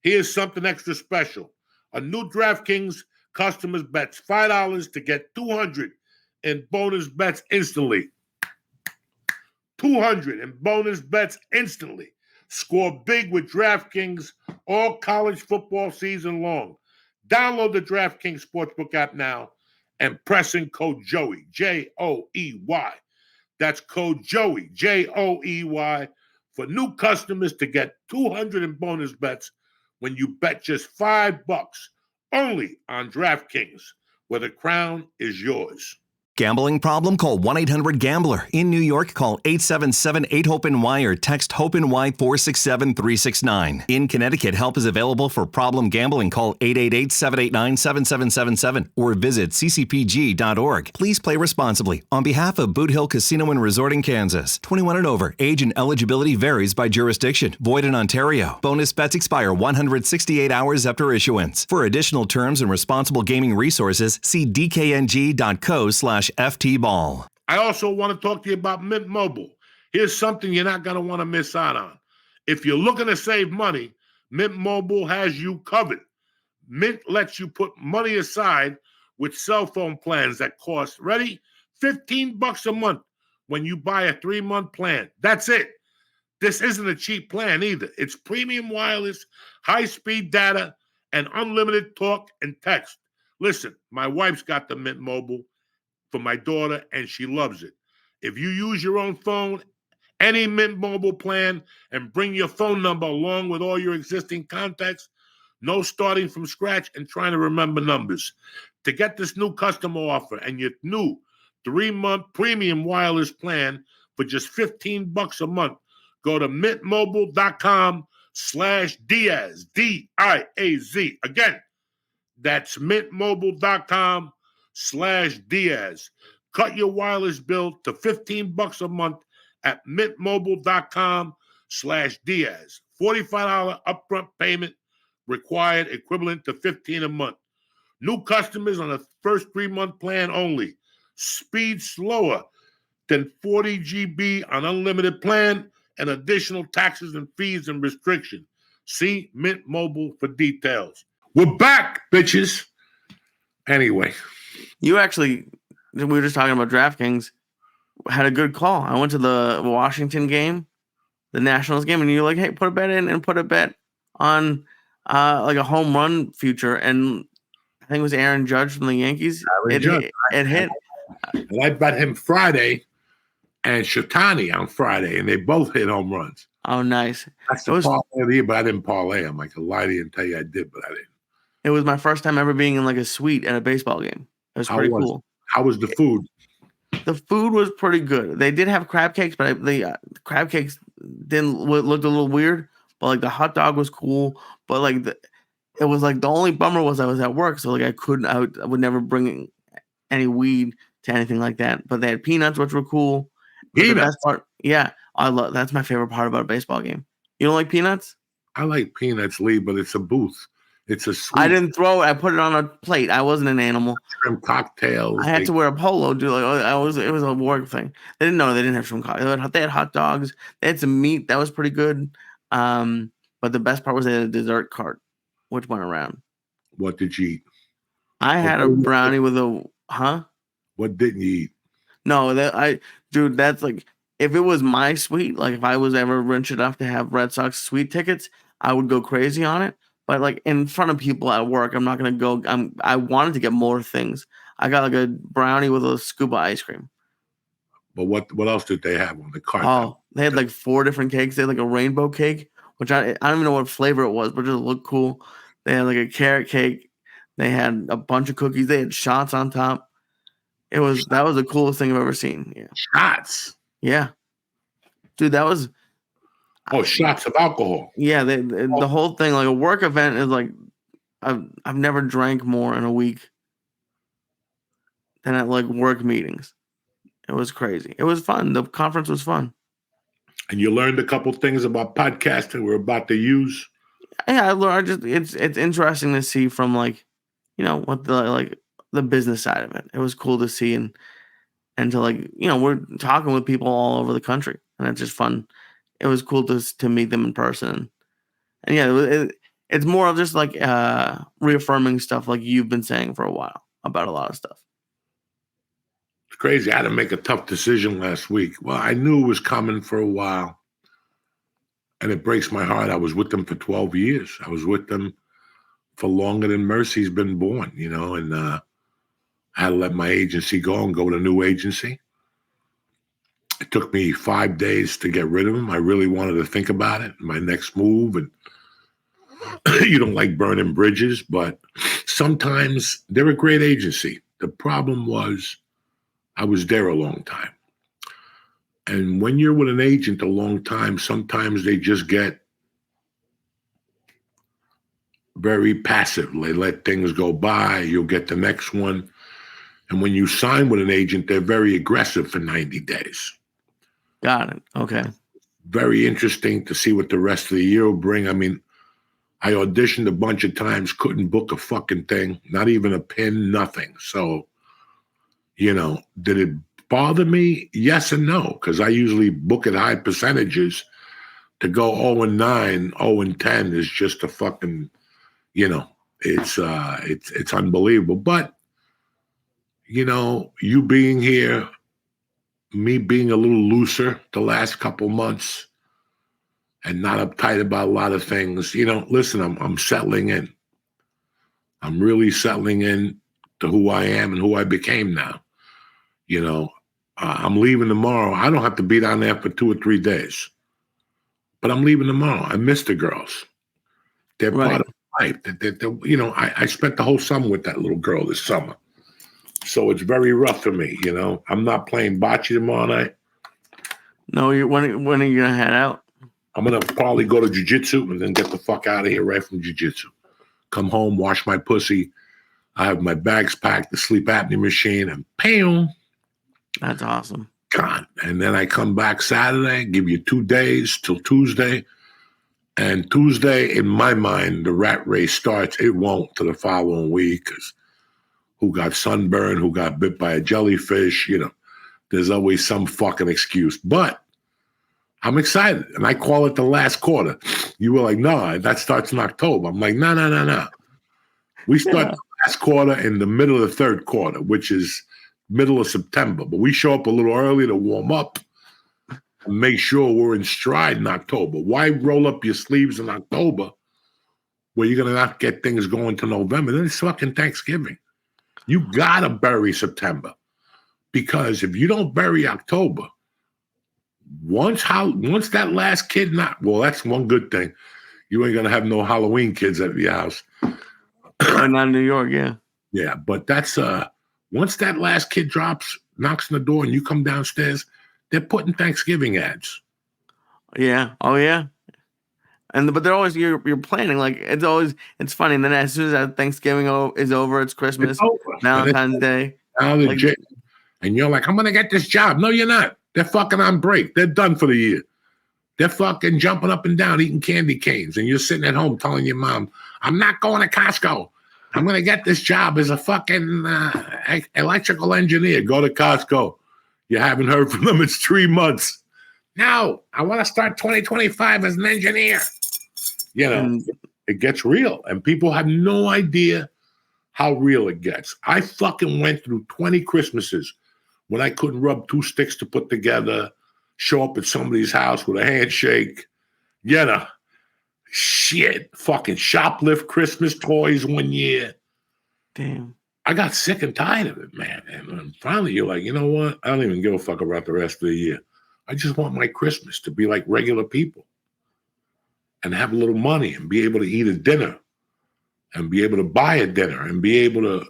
here's something extra special. A new DraftKings customers bets $5 to get $200 in bonus bets instantly. $200 in bonus bets instantly. Score big with DraftKings all college football season long. Download the DraftKings Sportsbook app now and press in code Joey, Joey. That's code Joey, Joey, for new customers to get $200 in bonus bets when you bet just $5 only on DraftKings, where the crown is yours. Gambling problem? Call 1-800-GAMBLER. In New York, call 877-8-HOPE-NY or text HOPE-NY 467-369. In Connecticut, help is available for problem gambling. Call 888-789-7777 or visit ccpg.org. Please play responsibly. On behalf of Boot Hill Casino and Resort in Kansas, 21 and over. Age and eligibility varies by jurisdiction. Void in Ontario. Bonus bets expire 168 hours after issuance. For additional terms and responsible gaming resources, see dkng.co/ftball. I also want to talk to you about Mint Mobile. Here's something you're not going to want to miss out on. If you're looking to save money, Mint Mobile has you covered. Mint lets you put money aside with cell phone plans that cost, ready, $15 a month when you buy a 3-month plan. That's it. This isn't a cheap plan either. It's premium wireless, high-speed data, and unlimited talk and text. Listen, my wife's got the Mint Mobile for my daughter, and she loves it. If you use your own phone, any Mint Mobile plan, and bring your phone number along with all your existing contacts, no starting from scratch and trying to remember numbers. To get this new customer offer and your new 3-month premium wireless plan for just $15 a month, go to mintmobile.com/Diaz, D-I-A-Z. Again, that's mintmobile.com/Diaz. Cut your wireless bill to $15 a month at mintmobile.com/Diaz. $45 upfront payment required, equivalent to $15 a month. New customers on the first 3-month plan only. Speed slower than 40 GB on unlimited plan and additional taxes and fees and restrictions. See Mint Mobile for details. We're back, bitches. Anyway. You actually, we were just talking about DraftKings, had a good call. I went to the Washington game, the Nationals game, and you're like, hey, put a bet in and put a bet on like a home run future. And I think it was Aaron Judge from the Yankees. It hit. And I bet him Friday and Shatani on Friday, and they both hit home runs. Oh, nice. That's the parlay of the year, but I didn't parlay him. I could lie to you and tell you I did, but I didn't. It was my first time ever being in like a suite at a baseball game. It was pretty cool. How was the food? The food was pretty good. They did have crab cakes, but the crab cakes looked a little weird. But like the hot dog was cool. But like it was like the only bummer was I was at work, so like I would never bring any weed to anything like that. But they had peanuts, which were cool. The best part, yeah, that's my favorite part about a baseball game. You don't like peanuts? I like peanuts, Lee, but it's a booth. It's a sweet. I didn't throw it. I put it on a plate. I wasn't an animal. Shrimp cocktails. I had to wear a polo, dude. Like it was a work thing. They didn't know they didn't have shrimp cocktails. They had hot dogs. They had some meat that was pretty good. But the best part was they had a dessert cart, which went around. What did you eat? I had a brownie with a What didn't you eat? No, dude, that's like if it was my suite, like if I was ever rich enough to have Red Sox suite tickets, I would go crazy on it. But like in front of people at work, I'm not gonna go. I wanted to get more things. I got like a brownie with a scuba ice cream. But what else did they have on the cart? Oh, they had like 4 different cakes. They had like a rainbow cake, which I don't even know what flavor it was, but it just looked cool. They had like a carrot cake. They had a bunch of cookies. They had shots on top. That was the coolest thing I've ever seen. Yeah. Shots. Yeah. Dude, that was. Oh, shots of alcohol. Yeah, the whole thing, like a work event, is like I've never drank more in a week than at like work meetings. It was crazy. It was fun. The conference was fun. And you learned a couple things about podcasting we're about to use. Yeah, I learned. It's interesting to see from like, what the business side of it. It was cool to see and to like, we're talking with people all over the country, and it's just fun. It was cool to meet them in person. And yeah, it's more of just like reaffirming stuff like you've been saying for a while about a lot of stuff. It's crazy. I had to make a tough decision last week. Well, I knew it was coming for a while. And it breaks my heart. I was with them for 12 years. I was with them for longer than Mercy's been born, and I had to let my agency go and go to a new agency. It took me 5 days to get rid of him. I really wanted to think about it, my next move. And you don't like burning bridges, but sometimes they're a great agency. The problem was I was there a long time. And when you're with an agent a long time, sometimes they just get very passive. They let things go by. You'll get the next one. And when you sign with an agent, they're very aggressive for 90 days. Got it. Okay. Very interesting to see what the rest of the year will bring. I mean, I auditioned a bunch of times, couldn't book a fucking thing, not even a pin, nothing. So, did it bother me? Yes and no, because I usually book at high percentages. To go 0-9, 0-10 is just a fucking, it's unbelievable. But, you being here, me being a little looser the last couple months and not uptight about a lot of things, listen, I'm settling in. I'm really settling in to who I am and who I became now. I'm leaving tomorrow. I don't have to be down there for 2 or 3 days, but I'm leaving tomorrow. I miss the girls. They're part of my life. I spent the whole summer with that little girl this summer. So it's very rough for me, I'm not playing bocce tomorrow night. No, when are you gonna head out? I'm gonna probably go to jiu-jitsu and then get the fuck out of here right from jiu-jitsu. Come home, wash my pussy. I have my bags packed, the sleep apnea machine, and bam. That's awesome. Gone. And then I come back Saturday, give you 2 days till Tuesday. And Tuesday, in my mind, the rat race starts. It won't till the following week, because who got sunburned, who got bit by a jellyfish, there's always some fucking excuse. But I'm excited, and I call it the last quarter. You were like, no, that starts in October. I'm like, no. We start the last quarter in the middle of the third quarter, which is middle of September. But we show up a little early to warm up and make sure we're in stride in October. Why roll up your sleeves in October where you're going to not get things going to November? Then it's fucking Thanksgiving. You got to bury September, because if you don't bury October, once that last kid that's one good thing. You ain't going to have no Halloween kids at your house. Not in New York, yeah. Yeah, but that's once that last kid knocks on the door and you come downstairs, they're putting Thanksgiving ads. Yeah. Oh yeah. But they're always you're planning, like it's funny. And then as soon as that Thanksgiving is over, it's Christmas, It's over. Valentine's Day. And you're like, I'm gonna get this job. No, you're not. They're fucking on break. They're done for the year. They're fucking jumping up and down, eating candy canes, and you're sitting at home telling your mom, I'm not going to Costco. I'm gonna get this job as a fucking electrical engineer. Go to Costco. You haven't heard from them. It's 3 months. No, I want to start 2025 as an engineer. It gets real, and people have no idea how real it gets. I fucking went through 20 Christmases when I couldn't rub 2 sticks to put together, show up at somebody's house with a handshake, shit, fucking shoplift Christmas toys one year. Damn. I got sick and tired of it, man. And finally, you're like, you know what? I don't even give a fuck about the rest of the year. I just want my Christmas to be like regular people and have a little money and be able to eat a dinner and be able to buy a dinner and be able to,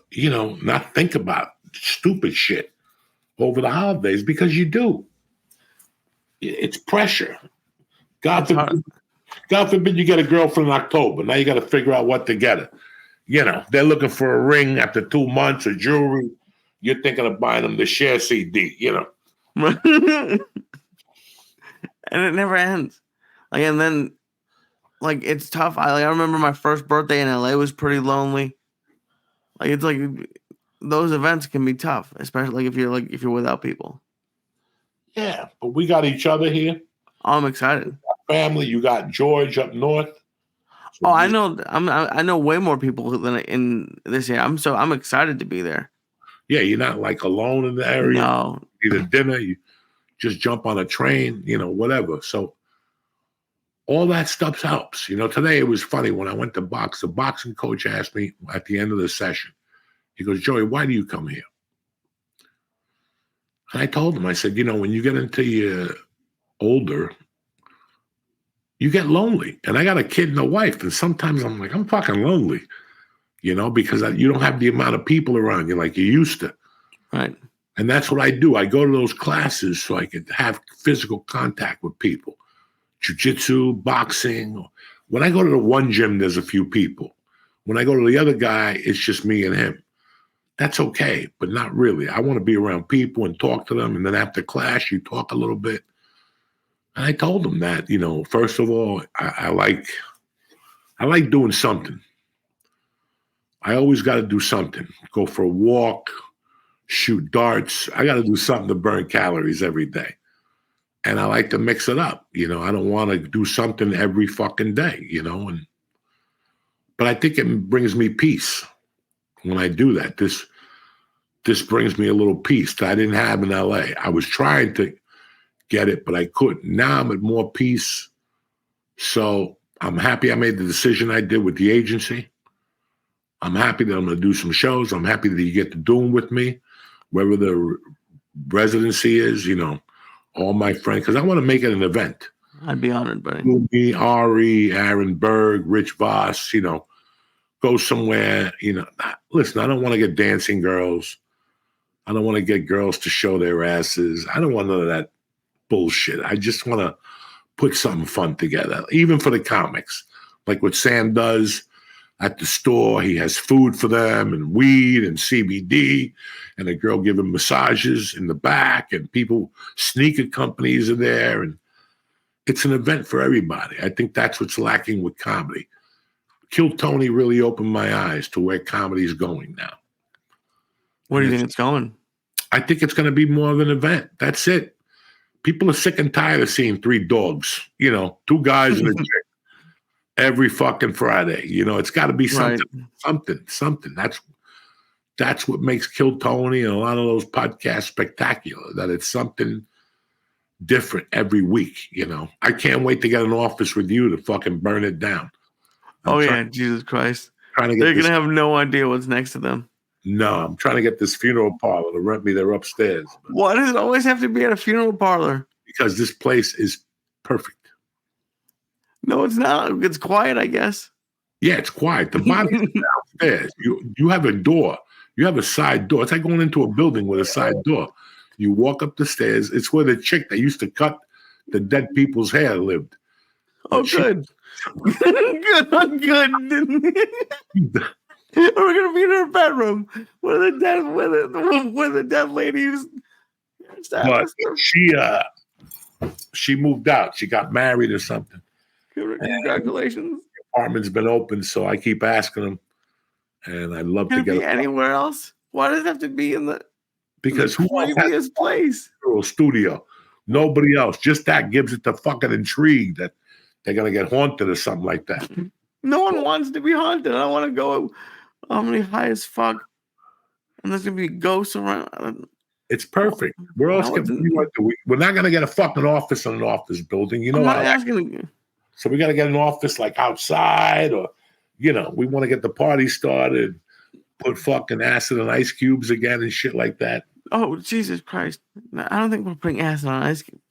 not think about stupid shit over the holidays, because you do. It's pressure. God forbid you get a girlfriend in October. Now you got to figure out what to get her. They're looking for a ring after 2 months or jewelry. You're thinking of buying them the Cher CD, And it never ends. And then, it's tough. I remember my first birthday in LA was pretty lonely. It's like those events can be tough, especially if you're without people. Yeah, but we got each other here. I'm excited. Family, you got George up north. So I know. I know way more people than in this year. I'm excited to be there. Yeah, you're not alone in the area. No. You eat a dinner, you just jump on a train, whatever. So all that stuff helps. Today it was funny when I went to box. The boxing coach asked me at the end of the session, he goes, Joey, why do you come here? And I told him, I said, when you get into your older, you get lonely. And I got a kid and a wife. And sometimes I'm like, I'm fucking lonely, because you don't have the amount of people around you like you used to. Right. And that's what I do. I go to those classes so I can have physical contact with people. Jiu-jitsu, boxing. When I go to the one gym, there's a few people. When I go to the other guy, it's just me and him. That's okay, but not really. I want to be around people and talk to them. And then after class, you talk a little bit. And I told them that, first of all, I like doing something. I always got to do something. Go for a walk, shoot darts. I got to do something to burn calories every day. And I like to mix it up. I don't want to do something every fucking day, but I think it brings me peace when I do that. This brings me a little peace that I didn't have in LA. I was trying to get it, but I couldn't. Now I'm at more peace. So I'm happy I made the decision I did with the agency. I'm happy that I'm going to do some shows. I'm happy that you get to do them with me, wherever the residency is, all my friends, because I want to make it an event. I'd be honored, buddy. Me, Ari, Aaron Berg, Rich Voss, go somewhere, Listen, I don't want to get dancing girls. I don't want to get girls to show their asses. I don't want none of that bullshit. I just want to put something fun together, even for the comics. Like what Sam does at the store. He has food for them and weed and CBD, and a girl giving massages in the back, and sneaker companies are there. And it's an event for everybody. I think that's what's lacking with comedy. Kill Tony really opened my eyes to where comedy is going now. Where do you think it's going? I think it's going to be more of an event. That's it. People are sick and tired of seeing three dogs, two guys and a chick every fucking Friday. It's got to be something, something. That's what makes Kill Tony and a lot of those podcasts spectacular, that it's something different every week. I can't wait to get an office with you to fucking burn it down. Jesus Christ. They're going to have no idea what's next to them. No, I'm trying to get this funeral parlor to rent me their upstairs. Why does it always have to be at a funeral parlor? Because this place is perfect. No, it's not. It's quiet, I guess. Yeah, it's quiet. The body is downstairs. You have a door. You have a side door. It's like going into a building with a side door. You walk up the stairs. It's where the chick that used to cut the dead people's hair lived. Oh, good. Good. We're gonna be in her bedroom where the dead lady's. But she moved out. She got married or something. Congratulations. The apartment's been open, so I keep asking them, and I'd love to get anywhere else. Why does it have to be in the? Because who else has place? A studio? Nobody else. Just that gives it the fucking intrigue that they're gonna get haunted or something like that. No one wants to be haunted. I want to go. I'm gonna be high as fuck, and there's gonna be ghosts around. It's perfect. We're not gonna get a fucking office in an office building. I'm not asking. So we gotta get an office like outside, or we want to get the party started, put fucking acid and ice cubes again and shit like that. Oh, Jesus Christ! I don't think we're putting acid on ice cubes.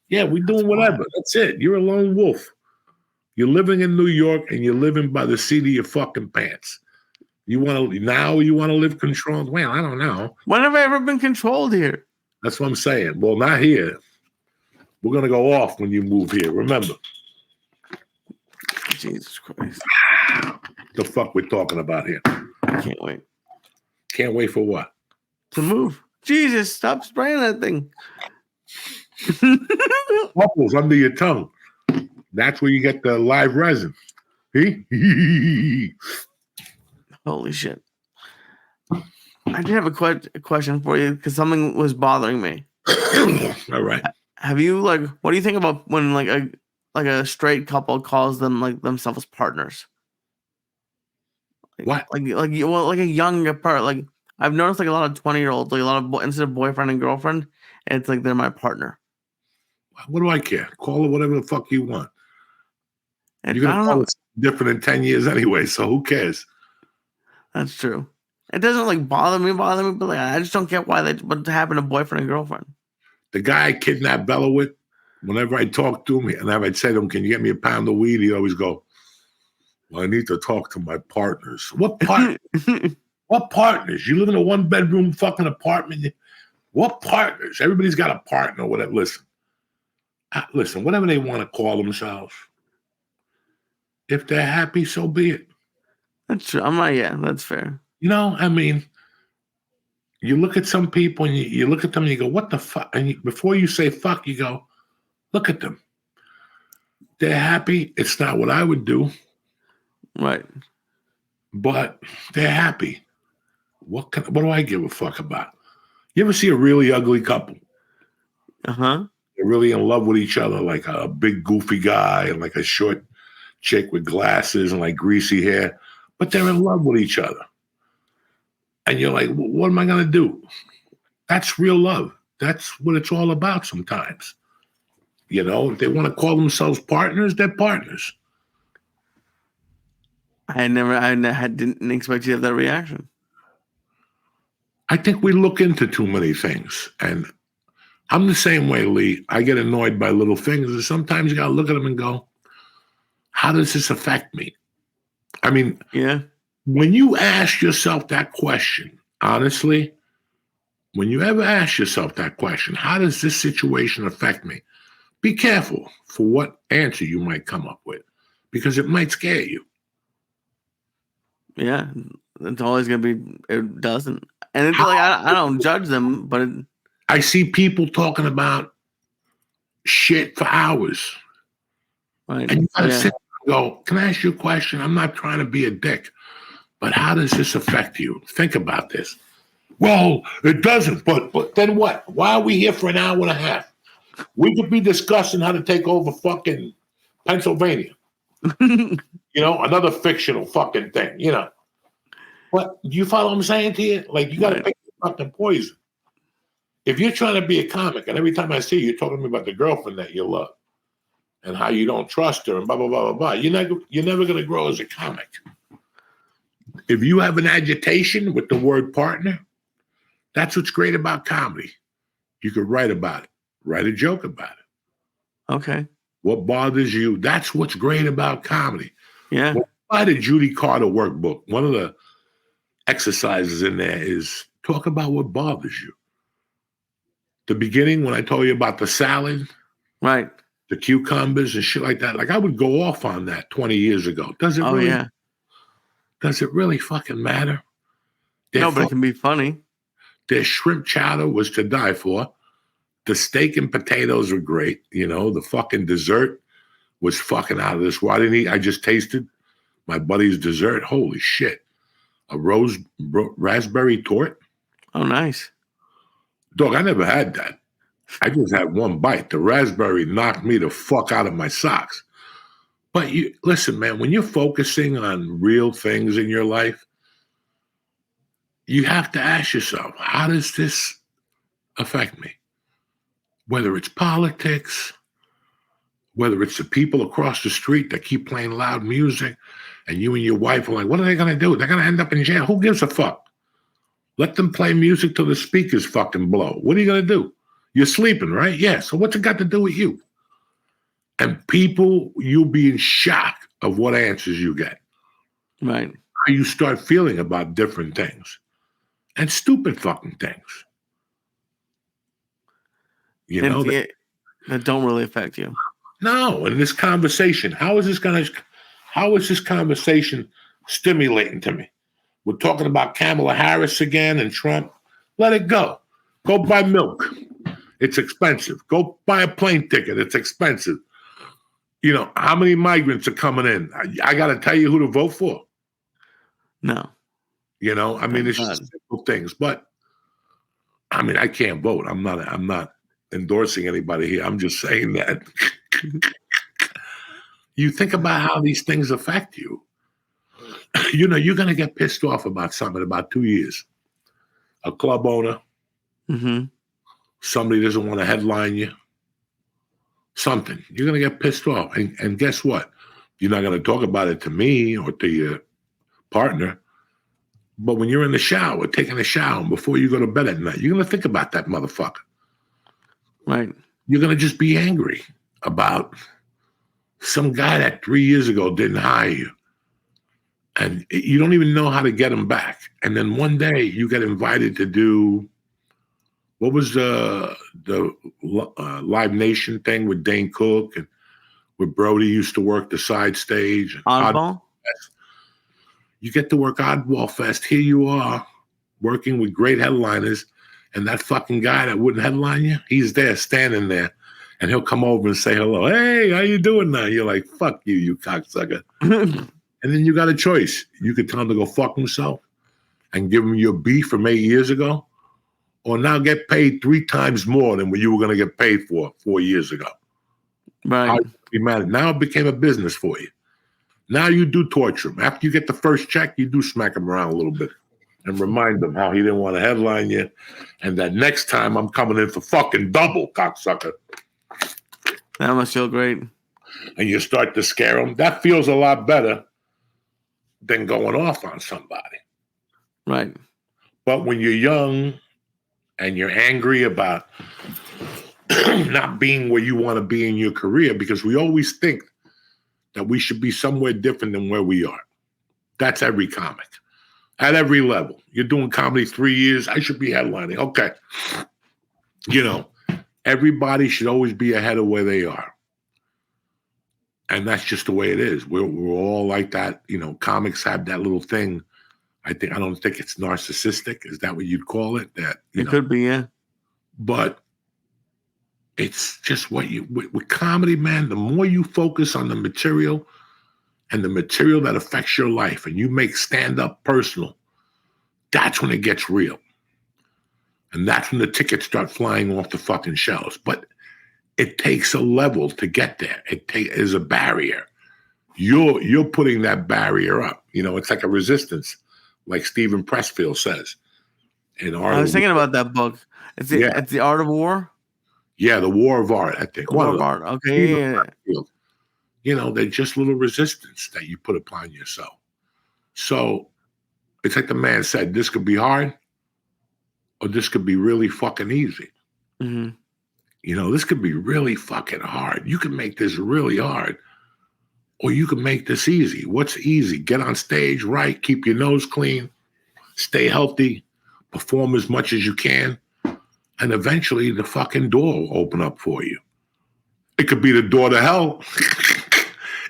Yeah, we're doing whatever. That's it. You're a lone wolf. You're living in New York and you're living by the seat of your fucking pants. You want to live controlled? Well, I don't know. When have I ever been controlled here? That's what I'm saying. Well, not here. We're going to go off when you move here. Remember. Jesus Christ. The fuck we're talking about here. I can't wait. Can't wait for what? To move. Jesus, stop spraying that thing. Bubbles under your tongue. That's where you get the live resin. Holy shit. I did have a question for you because something was bothering me. All right. Have you what do you think about when a straight couple calls them themselves partners? What? Like a younger part. I've noticed a lot of 20-year-olds, a lot of instead of boyfriend and girlfriend, it's they're my partner. What do I care? Call it whatever the fuck you want. And you're gonna call it different in 10 years anyway, so who cares? That's true. It doesn't bother me, but I just don't get what happened to boyfriend and girlfriend. The guy I kidnapped Bella with, whenever I talk to him, and I'd say to him, "Can you get me a pound of weed?" He'd always go, "Well, I need to talk to my partners." What partner? What partners? You live in a 1-bedroom fucking apartment. What partners? Everybody's got a partner. Whatever. Listen. Whatever they want to call themselves. If they're happy, so be it. That's true. I'm not. Yeah, that's fair. You know, I mean, you look at some people and you look at them and you go, "What the fuck?" And before you say "fuck," you go, "Look at them. They're happy. It's not what I would do, Right. but they're happy. What do I give a fuck about?" You ever see a really ugly couple? They're really in love with each other, like a big goofy guy and like a short chick with glasses and like greasy hair, but they're in love with each other. And you're like, what am I going to do? That's real love. That's what it's all about sometimes. You know, if they want to call themselves partners, they're partners. I didn't expect you to have that reaction. I think we look into too many things. And I'm the same way, Lee. I get annoyed by little things. And sometimes you got to look at them and go, how does this affect me? I mean, Yeah. When you ask yourself that question, honestly, when you ever ask yourself that question, how does this situation affect me? Be careful for what answer you might come up with, because it might scare you. Yeah. It's always going to be, it doesn't. And it's like, I don't judge them, but I see people talking about shit for hours. right. And you gotta sit there and go, can I ask you a question? I'm not trying to be a dick, but how does this affect you? Think about this. Well, it doesn't, but then what? Why are we here for an hour and a half? We could be discussing how to take over fucking Pennsylvania. You know, another fictional fucking thing, you know. But you follow what I'm saying to you? Like, you got to pick your fucking poison. If you're trying to be a comic, and every time I see you, you're talking to me about the girlfriend that you love and how you don't trust her and blah, blah, blah, blah, blah, you're never going to grow as a comic. If you have an agitation with the word partner, that's what's great about comedy. You could write about it, write a joke about it. Okay. What bothers you? That's what's great about comedy. Yeah. By the Judy Carter workbook, one of the exercises in there is talk about what bothers you. The beginning, when I told you about the salad, right, the cucumbers and shit like that, like I would go off on that 20 years ago. Does it really fucking matter? No, but it can be funny. Their shrimp chowder was to die for. The steak and potatoes were great. You know, the fucking dessert was fucking out of this. Why didn't he? I just tasted my buddy's dessert. Holy shit. A raspberry tort. Oh, nice. Dog, I never had that. I just had one bite. The raspberry knocked me the fuck out of my socks. But you listen, man, when you're focusing on real things in your life, you have to ask yourself, how does this affect me? Whether it's politics, whether it's the people across the street that keep playing loud music, and you and your wife are like, what are they going to do? They're going to end up in jail. Who gives a fuck? Let them play music till the speakers fucking blow. What are you going to do? You're sleeping, right? Yeah. So what's it got to do with you? And people, you'll be in shock of what answers you get. Right. How you start feeling about different things. And stupid fucking things. You know? That don't really affect you. No. And this conversation, how is this conversation stimulating to me? We're talking about Kamala Harris again and Trump. Let it go. Go buy milk. It's expensive. Go buy a plane ticket. It's expensive. You know, how many migrants are coming in? I got to tell you who to vote for. No. You know, I mean, it's just simple things. But, I mean, I can't vote. I'm not endorsing anybody here. I'm just saying that. You think about how these things affect you. You know, you're going to get pissed off about something in about 2 years. A club owner, somebody doesn't want to headline you, something. You're going to get pissed off. And guess what? You're not going to talk about it to me or to your partner. But when you're in the shower, taking a shower, before you go to bed at night, you're going to think about that motherfucker. Right. You're going to just be angry about some guy that 3 years ago didn't hire you. and you don't even know how to get them back. And then one day you get invited to do, what was the Live Nation thing with Dane Cook and where Brody used to work the side stage. And Oddball? You get to work Oddball Fest. Here you are working with great headliners, and that fucking guy that wouldn't headline you, he's there standing there, and he'll come over and say hello. Hey, how you doing now? You're like, fuck you, you cocksucker. And then you got a choice. You could tell him to go fuck himself and give him your beef from 8 years ago, or now get paid 3 times more than what you were going to get paid for 4 years ago. Right. I'd be mad. Now it became a business for you. Now you do torture him. After you get the first check, you do smack him around a little bit and remind him how he didn't want to headline you, and that next time I'm coming in for fucking double, cocksucker. That must feel great. And you start to scare him. That feels a lot better than going off on somebody. Right. But when you're young and you're angry about not being where you want to be in your career, because we always think that we should be somewhere different than where we are. That's every comic. At every level. You're doing comedy 3 years, I should be headlining. Okay. You know, everybody should always be ahead of where they are. And that's just the way it is. We're all like that. You know, comics have that little thing. I don't think it's narcissistic. Is that what you'd call it? That it could be, yeah. But it's just with comedy, man, the more you focus on the material and the material that affects your life, and you make stand-up personal, that's when it gets real. And that's when the tickets start flying off the fucking shelves. But it takes a level to get there. It is a barrier. You're putting that barrier up. You know, it's like a resistance, like Stephen Pressfield says. I was thinking about that book. It's the Art of War. Yeah, the War of Art, I think. War of Art. Okay. Yeah. You know, they're just little resistance that you put upon yourself. So it's like the man said, this could be hard, or this could be really fucking easy. Mm-hmm. You know, this could be really fucking hard. You can make this really hard, or you can make this easy. What's easy? Get on stage, right? Keep your nose clean, stay healthy, perform as much as you can, and eventually the fucking door will open up for you. It could be the door to hell.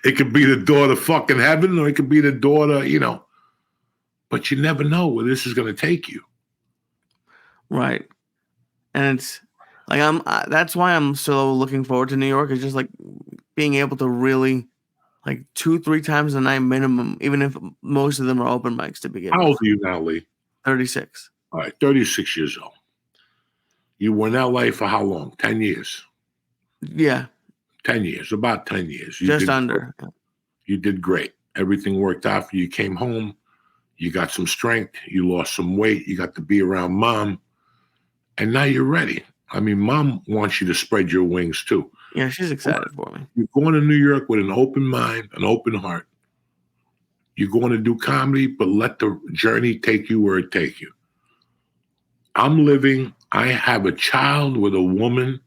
It could be the door to fucking heaven, or it could be the door to, you know, but you never know where this is going to take you. Right. And it's like, that's why I'm so looking forward to New York, is just like being able to really, like 2-3 times a night minimum, even if most of them are open mics to begin with. How old are you now, Lee? 36. All right, 36 years old. You were in LA for how long? 10 years? Yeah. 10 years, about 10 years. Just under. You did great. Everything worked out for you. You came home. You got some strength. You lost some weight. You got to be around Mom. And now you're ready. I mean, Mom wants you to spread your wings too. Yeah, she's excited for me. You're going to New York with an open mind, an open heart. You're going to do comedy, but let the journey take you where it takes you. I have a child with a woman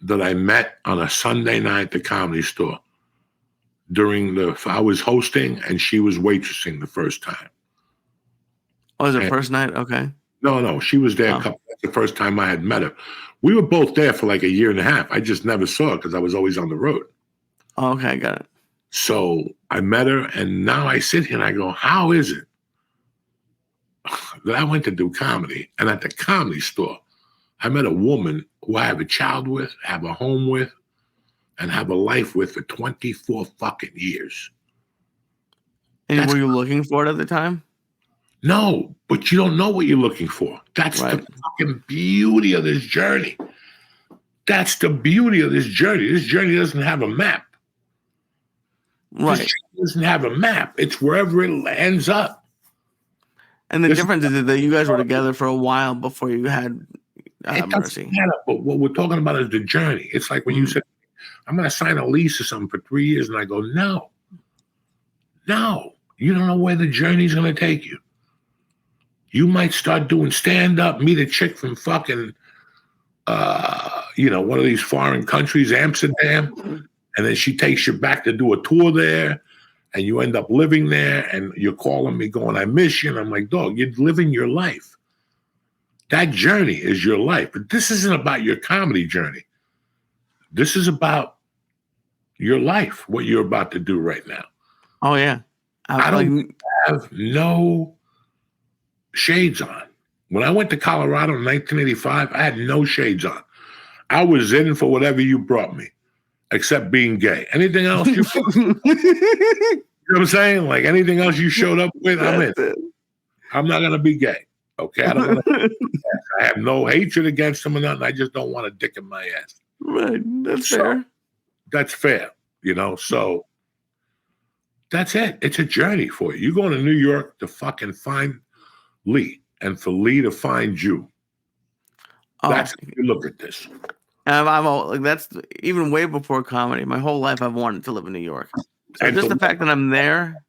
that I met on a Sunday night at the Comedy Store. I was hosting and she was waitressing the first time. Oh, was it first night? Okay. No, she was there that's the first time I had met her. We were both there for like a year and a half. I just never saw her because I was always on the road. Oh, okay, got it. So I met her, and now I sit here and I go, how is it that I went to do comedy, and at the Comedy Store, I met a woman who I have a child with, have a home with, and have a life with for 24 fucking years. And were you looking for it at the time? No, but you don't know what you're looking for. That's the fucking beauty of this journey. That's the beauty of this journey. This journey doesn't have a map. Right. This journey doesn't have a map. It's wherever it ends up. And the difference is that you guys were together for a while before you had Mercy. Matter, but what we're talking about is the journey. It's like when you said, I'm going to sign a lease or something for 3 years, and I go, no, you don't know where the journey's going to take you. You might start doing stand-up, meet a chick from fucking, one of these foreign countries, Amsterdam, and then she takes you back to do a tour there, and you end up living there, and you're calling me going, I miss you. And I'm like, dog, you're living your life. That journey is your life. But this isn't about your comedy journey. This is about your life, what you're about to do right now. Oh, yeah. I don't have no shades on. When I went to Colorado in 1985, I had no shades on. I was in for whatever you brought me, except being gay. Anything else you know what I'm saying? Like anything else you showed up with, I'm in. I'm not gonna be gay. Okay. I don't want to. I have no hatred against them or nothing. I just don't want a dick in my ass. Right. That's fair. That's fair, you know. So that's it. It's a journey for you. You're going to New York to fucking find Lee, and for Lee to find you. That's how you look at this. And I've like that's even way before comedy. My whole life, I've wanted to live in New York. So And just to the fact that I'm there.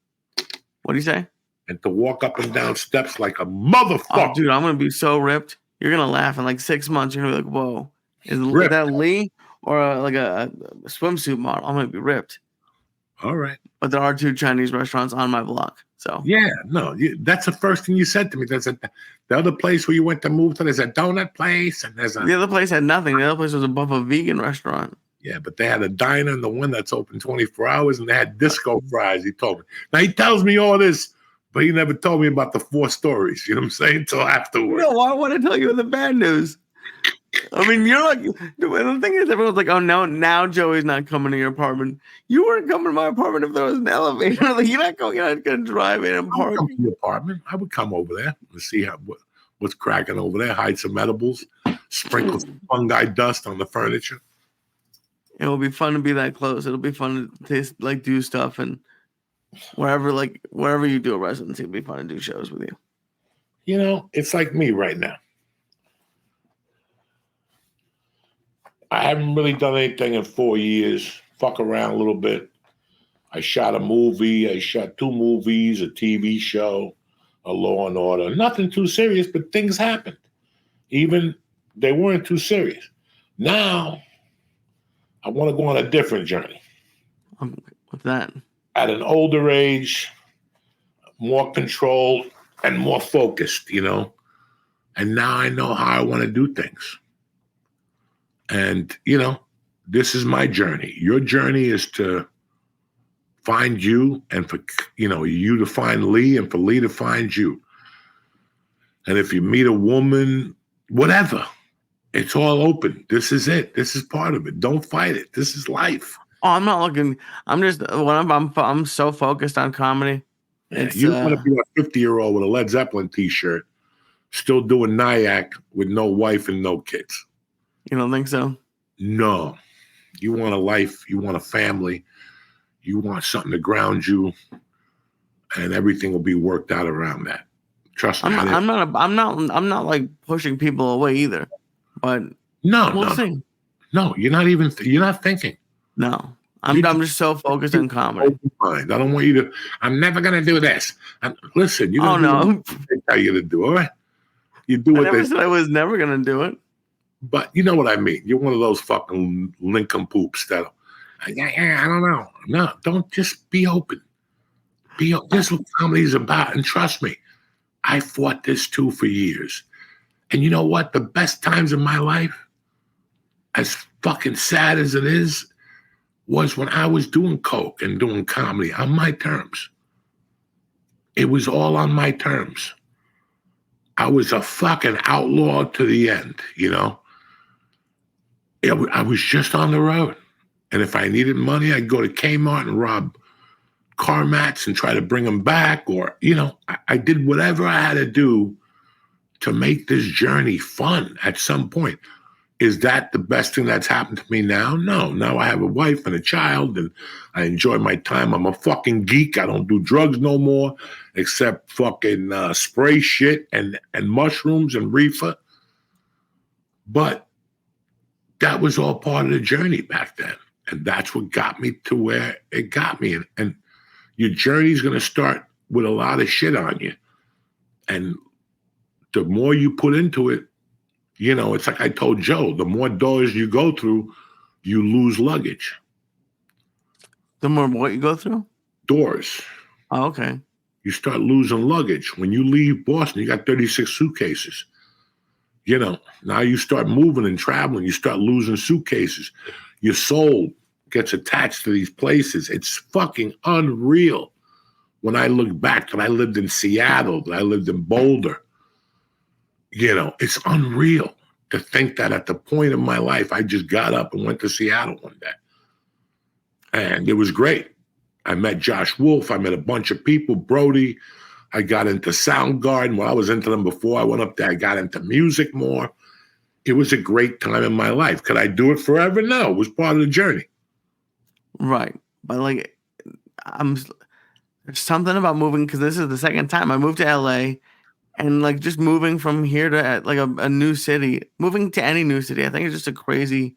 What do you say? And to walk up and down steps like a motherfucker. Oh, dude, I'm gonna be so ripped. You're gonna laugh in like 6 months. You're gonna be like, "Whoa, is that Lee or like a swimsuit model?" I'm gonna be ripped. All right. But there are 2 Chinese restaurants on my block. So yeah, no, that's the first thing you said to me. There's the other place where you went to move to. There's a donut place, and there's the other place had nothing. The other place was above a vegan restaurant. Yeah, but they had a diner and the one that's open 24 hours, and they had disco fries. He told me. Now he tells me all this, but he never told me about the 4 stories. You know what I'm saying? Until afterwards. No, I want to tell you the bad news. I mean, you're like, the thing is, everyone's like, oh, no, now Joey's not coming to your apartment. You weren't coming to my apartment if there was an elevator. Like, you're not going to drive in and park. Come to the apartment. I would come over there and see what's cracking over there, hide some edibles, sprinkle some fungi dust on the furniture. It will be fun to be that close. It'll be fun to taste, like, do stuff, and wherever you do a residency, it'll be fun to do shows with you. You know, it's like me right now. I haven't really done anything in 4 years. Fuck around a little bit. I shot a movie. I shot 2 movies, a TV show, a Law and Order. Nothing too serious, but things happened. Even they weren't too serious. Now, I want to go on a different journey. What's that? At an older age, more controlled and more focused, you know. And now I know how I want to do things. And, you know, this is my journey. Your journey is to find you, and for, you know, you to find Lee, and for Lee to find you. And if you meet a woman, whatever, it's all open. This is it. This is part of it. Don't fight it. This is life. Oh, I'm not looking. I'm just I'm so focused on comedy. Yeah, you want to be a 50-year-old with a Led Zeppelin T-shirt, still doing Nyack with no wife and no kids. You don't think so? No. You want a life. You want a family. You want something to ground you, and everything will be worked out around that. Trust me. I'm not like pushing people away either. But we'll see. No, you're not even. You're not thinking. No, I'm just so focused on comedy. I don't want you to. I'm never gonna do this. Listen, you. Oh no. They tell you to do. All right. You do what I never said I was never gonna do it. But you know what I mean. You're one of those fucking Lincoln poops that. I don't know. No, don't, just be open. This is what comedy's about. And trust me, I fought this too for years. And you know what? The best times of my life, as fucking sad as it is, was when I was doing coke and doing comedy on my terms. It was all on my terms. I was a fucking outlaw to the end, you know? I was just on the road. And if I needed money, I'd go to Kmart and rob car mats and try to bring them back. Or, you know, I did whatever I had to do to make this journey fun at some point. Is that the best thing that's happened to me now? No. Now I have a wife and a child, and I enjoy my time. I'm a fucking geek. I don't do drugs no more, except fucking spray shit and mushrooms and reefer. But that was all part of the journey back then. And that's what got me to where it got me. And your journey's going to start with a lot of shit on you. And the more you put into it, you know, it's like I told Joe, the more doors you go through, you lose luggage. The more what you go through? doors. Oh, okay. You start losing luggage. When you leave Boston, you got 36 suitcases. You know, now you start moving and traveling, you start losing suitcases. Your soul gets attached to these places. It's fucking unreal. When I look back, that I lived in Seattle, that I lived in Boulder, you know, it's unreal to think that at the point of my life, I just got up and went to Seattle one day. And it was great. I met Josh Wolf. I met a bunch of people, Brody. I got into Soundgarden. Well, I was into them before I went up there. I got into music more. It was a great time in my life. Could I do it forever? No, it was part of the journey. Right. But like, there's something about moving, because this is the second time I moved to LA, and like just moving from here to like a new city, moving to any new city, I think it's just a crazy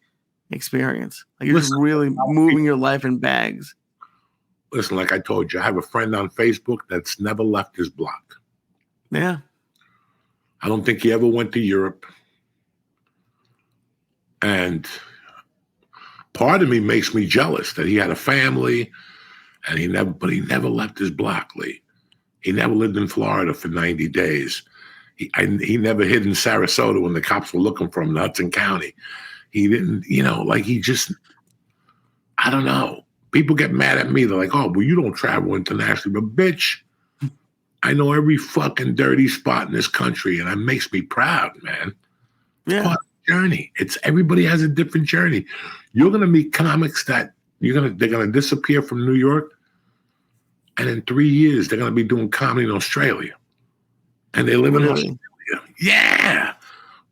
experience. Like you're just really moving your life in bags. Listen, like I told you, I have a friend on Facebook that's never left his block. Yeah. I don't think he ever went to Europe. And part of me makes me jealous that he had a family and he never left his block, Lee. He never lived in Florida for 90 days. He never hid in Sarasota when the cops were looking for him in Hudson County. He didn't, you know, like he just, I don't know. People get mad at me. They're like, oh, well, you don't travel internationally. But bitch, I know every fucking dirty spot in this country, and it makes me proud, man. Yeah. Part of the journey. Everybody has a different journey. You're gonna meet comics that they're gonna disappear from New York, and in 3 years they're gonna be doing comedy in Australia. And they live in Australia. Yeah.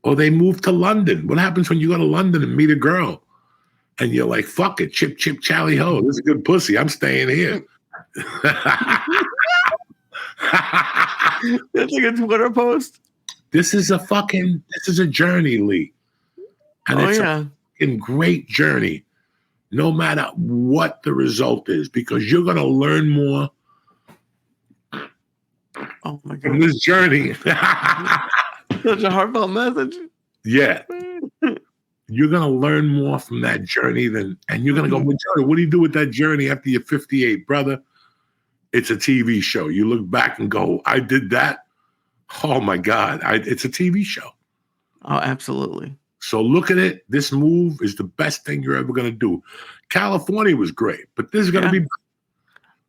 Or they move to London. What happens when you go to London and meet a girl? And you're like, fuck it, chip, chip, chally ho. This is good pussy. I'm staying here. That's like a Twitter post. This is a journey, Lee. And it's a fucking great journey, no matter what the result is, because you're going to learn more from this journey. Such a heartfelt message. Yeah. You're going to learn more from that journey and you're going to go, well, Johnny, what do you do with that journey after you're 58, brother? It's a TV show. You look back and go, I did that. Oh my God. It's a TV show. Oh, absolutely. So look at it. This move is the best thing you're ever going to do. California was great, but this is going to be.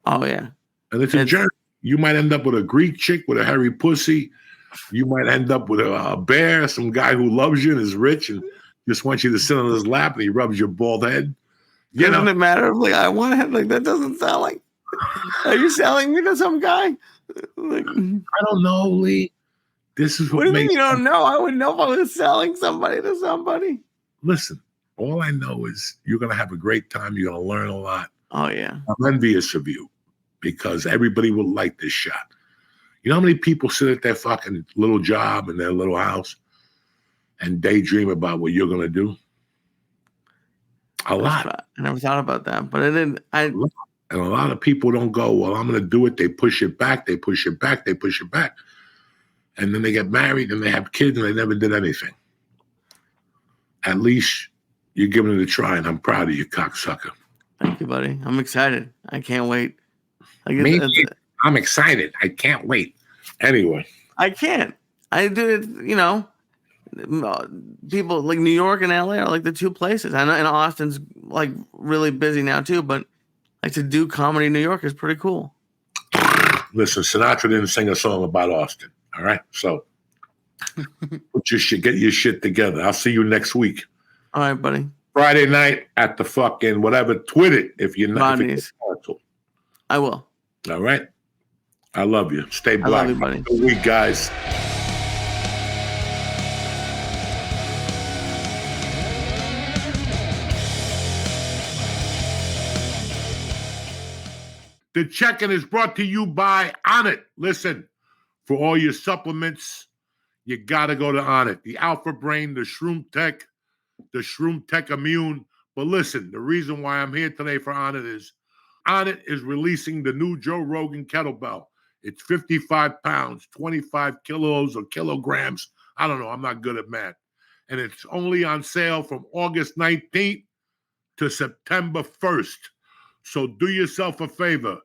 Oh yeah. And it's a journey. You might end up with a Greek chick with a hairy pussy. You might end up with a bear, some guy who loves you and is rich and just wants you to sit on his lap and he rubs your bald head. Doesn't it matter? Like I want to have, like, that doesn't sound like. Are you selling me to some guy? Like, I don't know, Lee. This is what do you mean you don't know? I would know if I was selling somebody to somebody. Listen, all I know is you're going to have a great time. You're going to learn a lot. Oh, yeah. I'm envious of you because everybody will like this shot. You know how many people sit at their fucking little job in their little house and daydream about what you're going to do? A lot. I never thought about that, but I didn't. And a lot of people don't go, well, I'm going to do it. They push it back. They push it back. They push it back. And then they get married and they have kids and they never did anything. At least you're giving it a try, and I'm proud of you, cocksucker. Thank you, buddy. I'm excited. I can't wait. I'm excited. I can't wait. Anyway. I can't. I do it, you know. People like New York and LA are like the two places. I know, and Austin's like really busy now too, but like to do comedy in New York is pretty cool. Listen, Sinatra didn't sing a song about Austin. All right, so get your shit together. I'll see you next week. All right, buddy. Friday night at the fucking whatever. Tweet it if you're not. I will. All right. I love you. Stay black. I love you, buddy. Good week, guys. The check-in is brought to you by Onnit. Listen. For all your supplements, you got to go to Onnit. The Alpha Brain, the Shroom Tech Immune. But listen, the reason why I'm here today for Onnit is releasing the new Joe Rogan kettlebell. It's 55 pounds, 25 kilos or kilograms. I don't know. I'm not good at math. And it's only on sale from August 19th to September 1st. So do yourself a favor.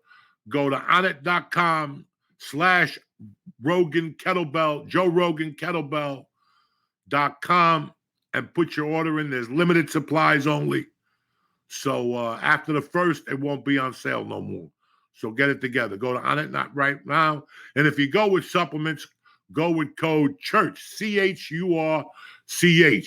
Go to onit.com/Rogan Kettlebell, Joe Rogan Kettlebell.com, and put your order in. There's limited supplies only. So after the 1st, it won't be on sale no more. So get it together. Go to Onnit not right now. And if you go with supplements, go with code CHURCH, CHURCH.